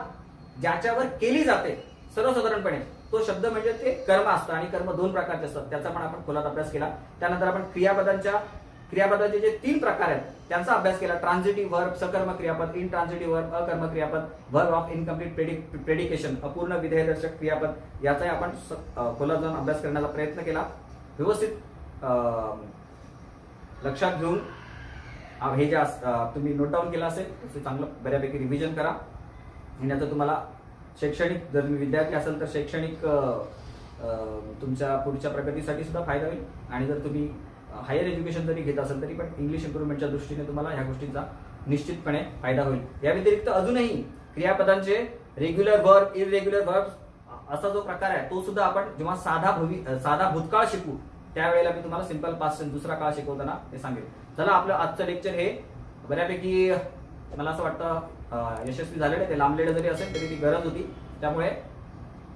ज्याच्यावर केली जाते सर्वसाधारणपणे तो शब्द म्हणजे ते कर्म असतं. आणि कर्म 2 प्रकारचे असतात, त्याचा पण आपण खोलात अभ्यास केला. त्यानंतर आपण क्रियापदाचे जे 3 प्रकार आहेत त्यांचा अभ्यास केला. ट्रान्झिटिव्ह वर्ब, सकर्म क्रियापद, इनट्रान्झिटिव्ह वर्ब, अकर्म क्रियापद, वर्ब ऑफ इनकम्प्लीट प्रेडिकेशन, अपूर्ण विधेयदर्शक क्रियापद, याचाही आपण खोलात जाऊन अभ्यास करण्याचा प्रयत्न केला. व्यवस्थित लक्षात घेऊन हे जे तुम्ही नोट डाऊन केलं असेल ते चांगलं बऱ्यापैकी रिव्हिजन करा. आणि आता तुम्हाला शैक्षणिक, जर तुम्ही विद्यार्थी असाल तर शैक्षणिक तुमच्या पुढच्या प्रगतीसाठी सुद्धा फायदा होईल. आणि जर तुम्ही हायर एज्युकेशन जरी घेत असाल तरी पण इंग्लिश इम्प्रुव्हमेंटच्या दृष्टीने तुम्हाला ह्या गोष्टींचा निश्चितपणे फायदा होईल. या व्यतिरिक्त अजूनही क्रियापदांचे रेग्युलर वर्ब, इररेग्युलर वर्ब असा जो प्रकार आहे तो सुद्धा आपण जेव्हा साधा भूतकाळ शिकू त्यावेळेला मी तुम्हाला सिंपल पास्ट टेन्स दुसरा काळ शिकवताना ते सांगेल. चला, आपलं आजचं लेक्चर हे बऱ्यापैकी मला असं वाटतं यशस्वी झालेलं आहे. ते लांबलेलं जरी असेल तरी ती गरज होती. त्यामुळे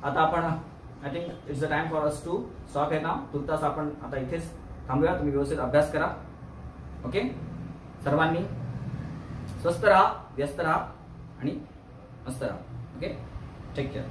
आता आपण I think it's the time for us to stop हे नाव. तुर्तास आपण आता इथेच थांबूया. तुम्ही व्यवस्थित अभ्यास करा. ओके, सर्वांनी स्वस्थ राहा, व्यस्त राहा आणि मस्त राहा. Okay, take care.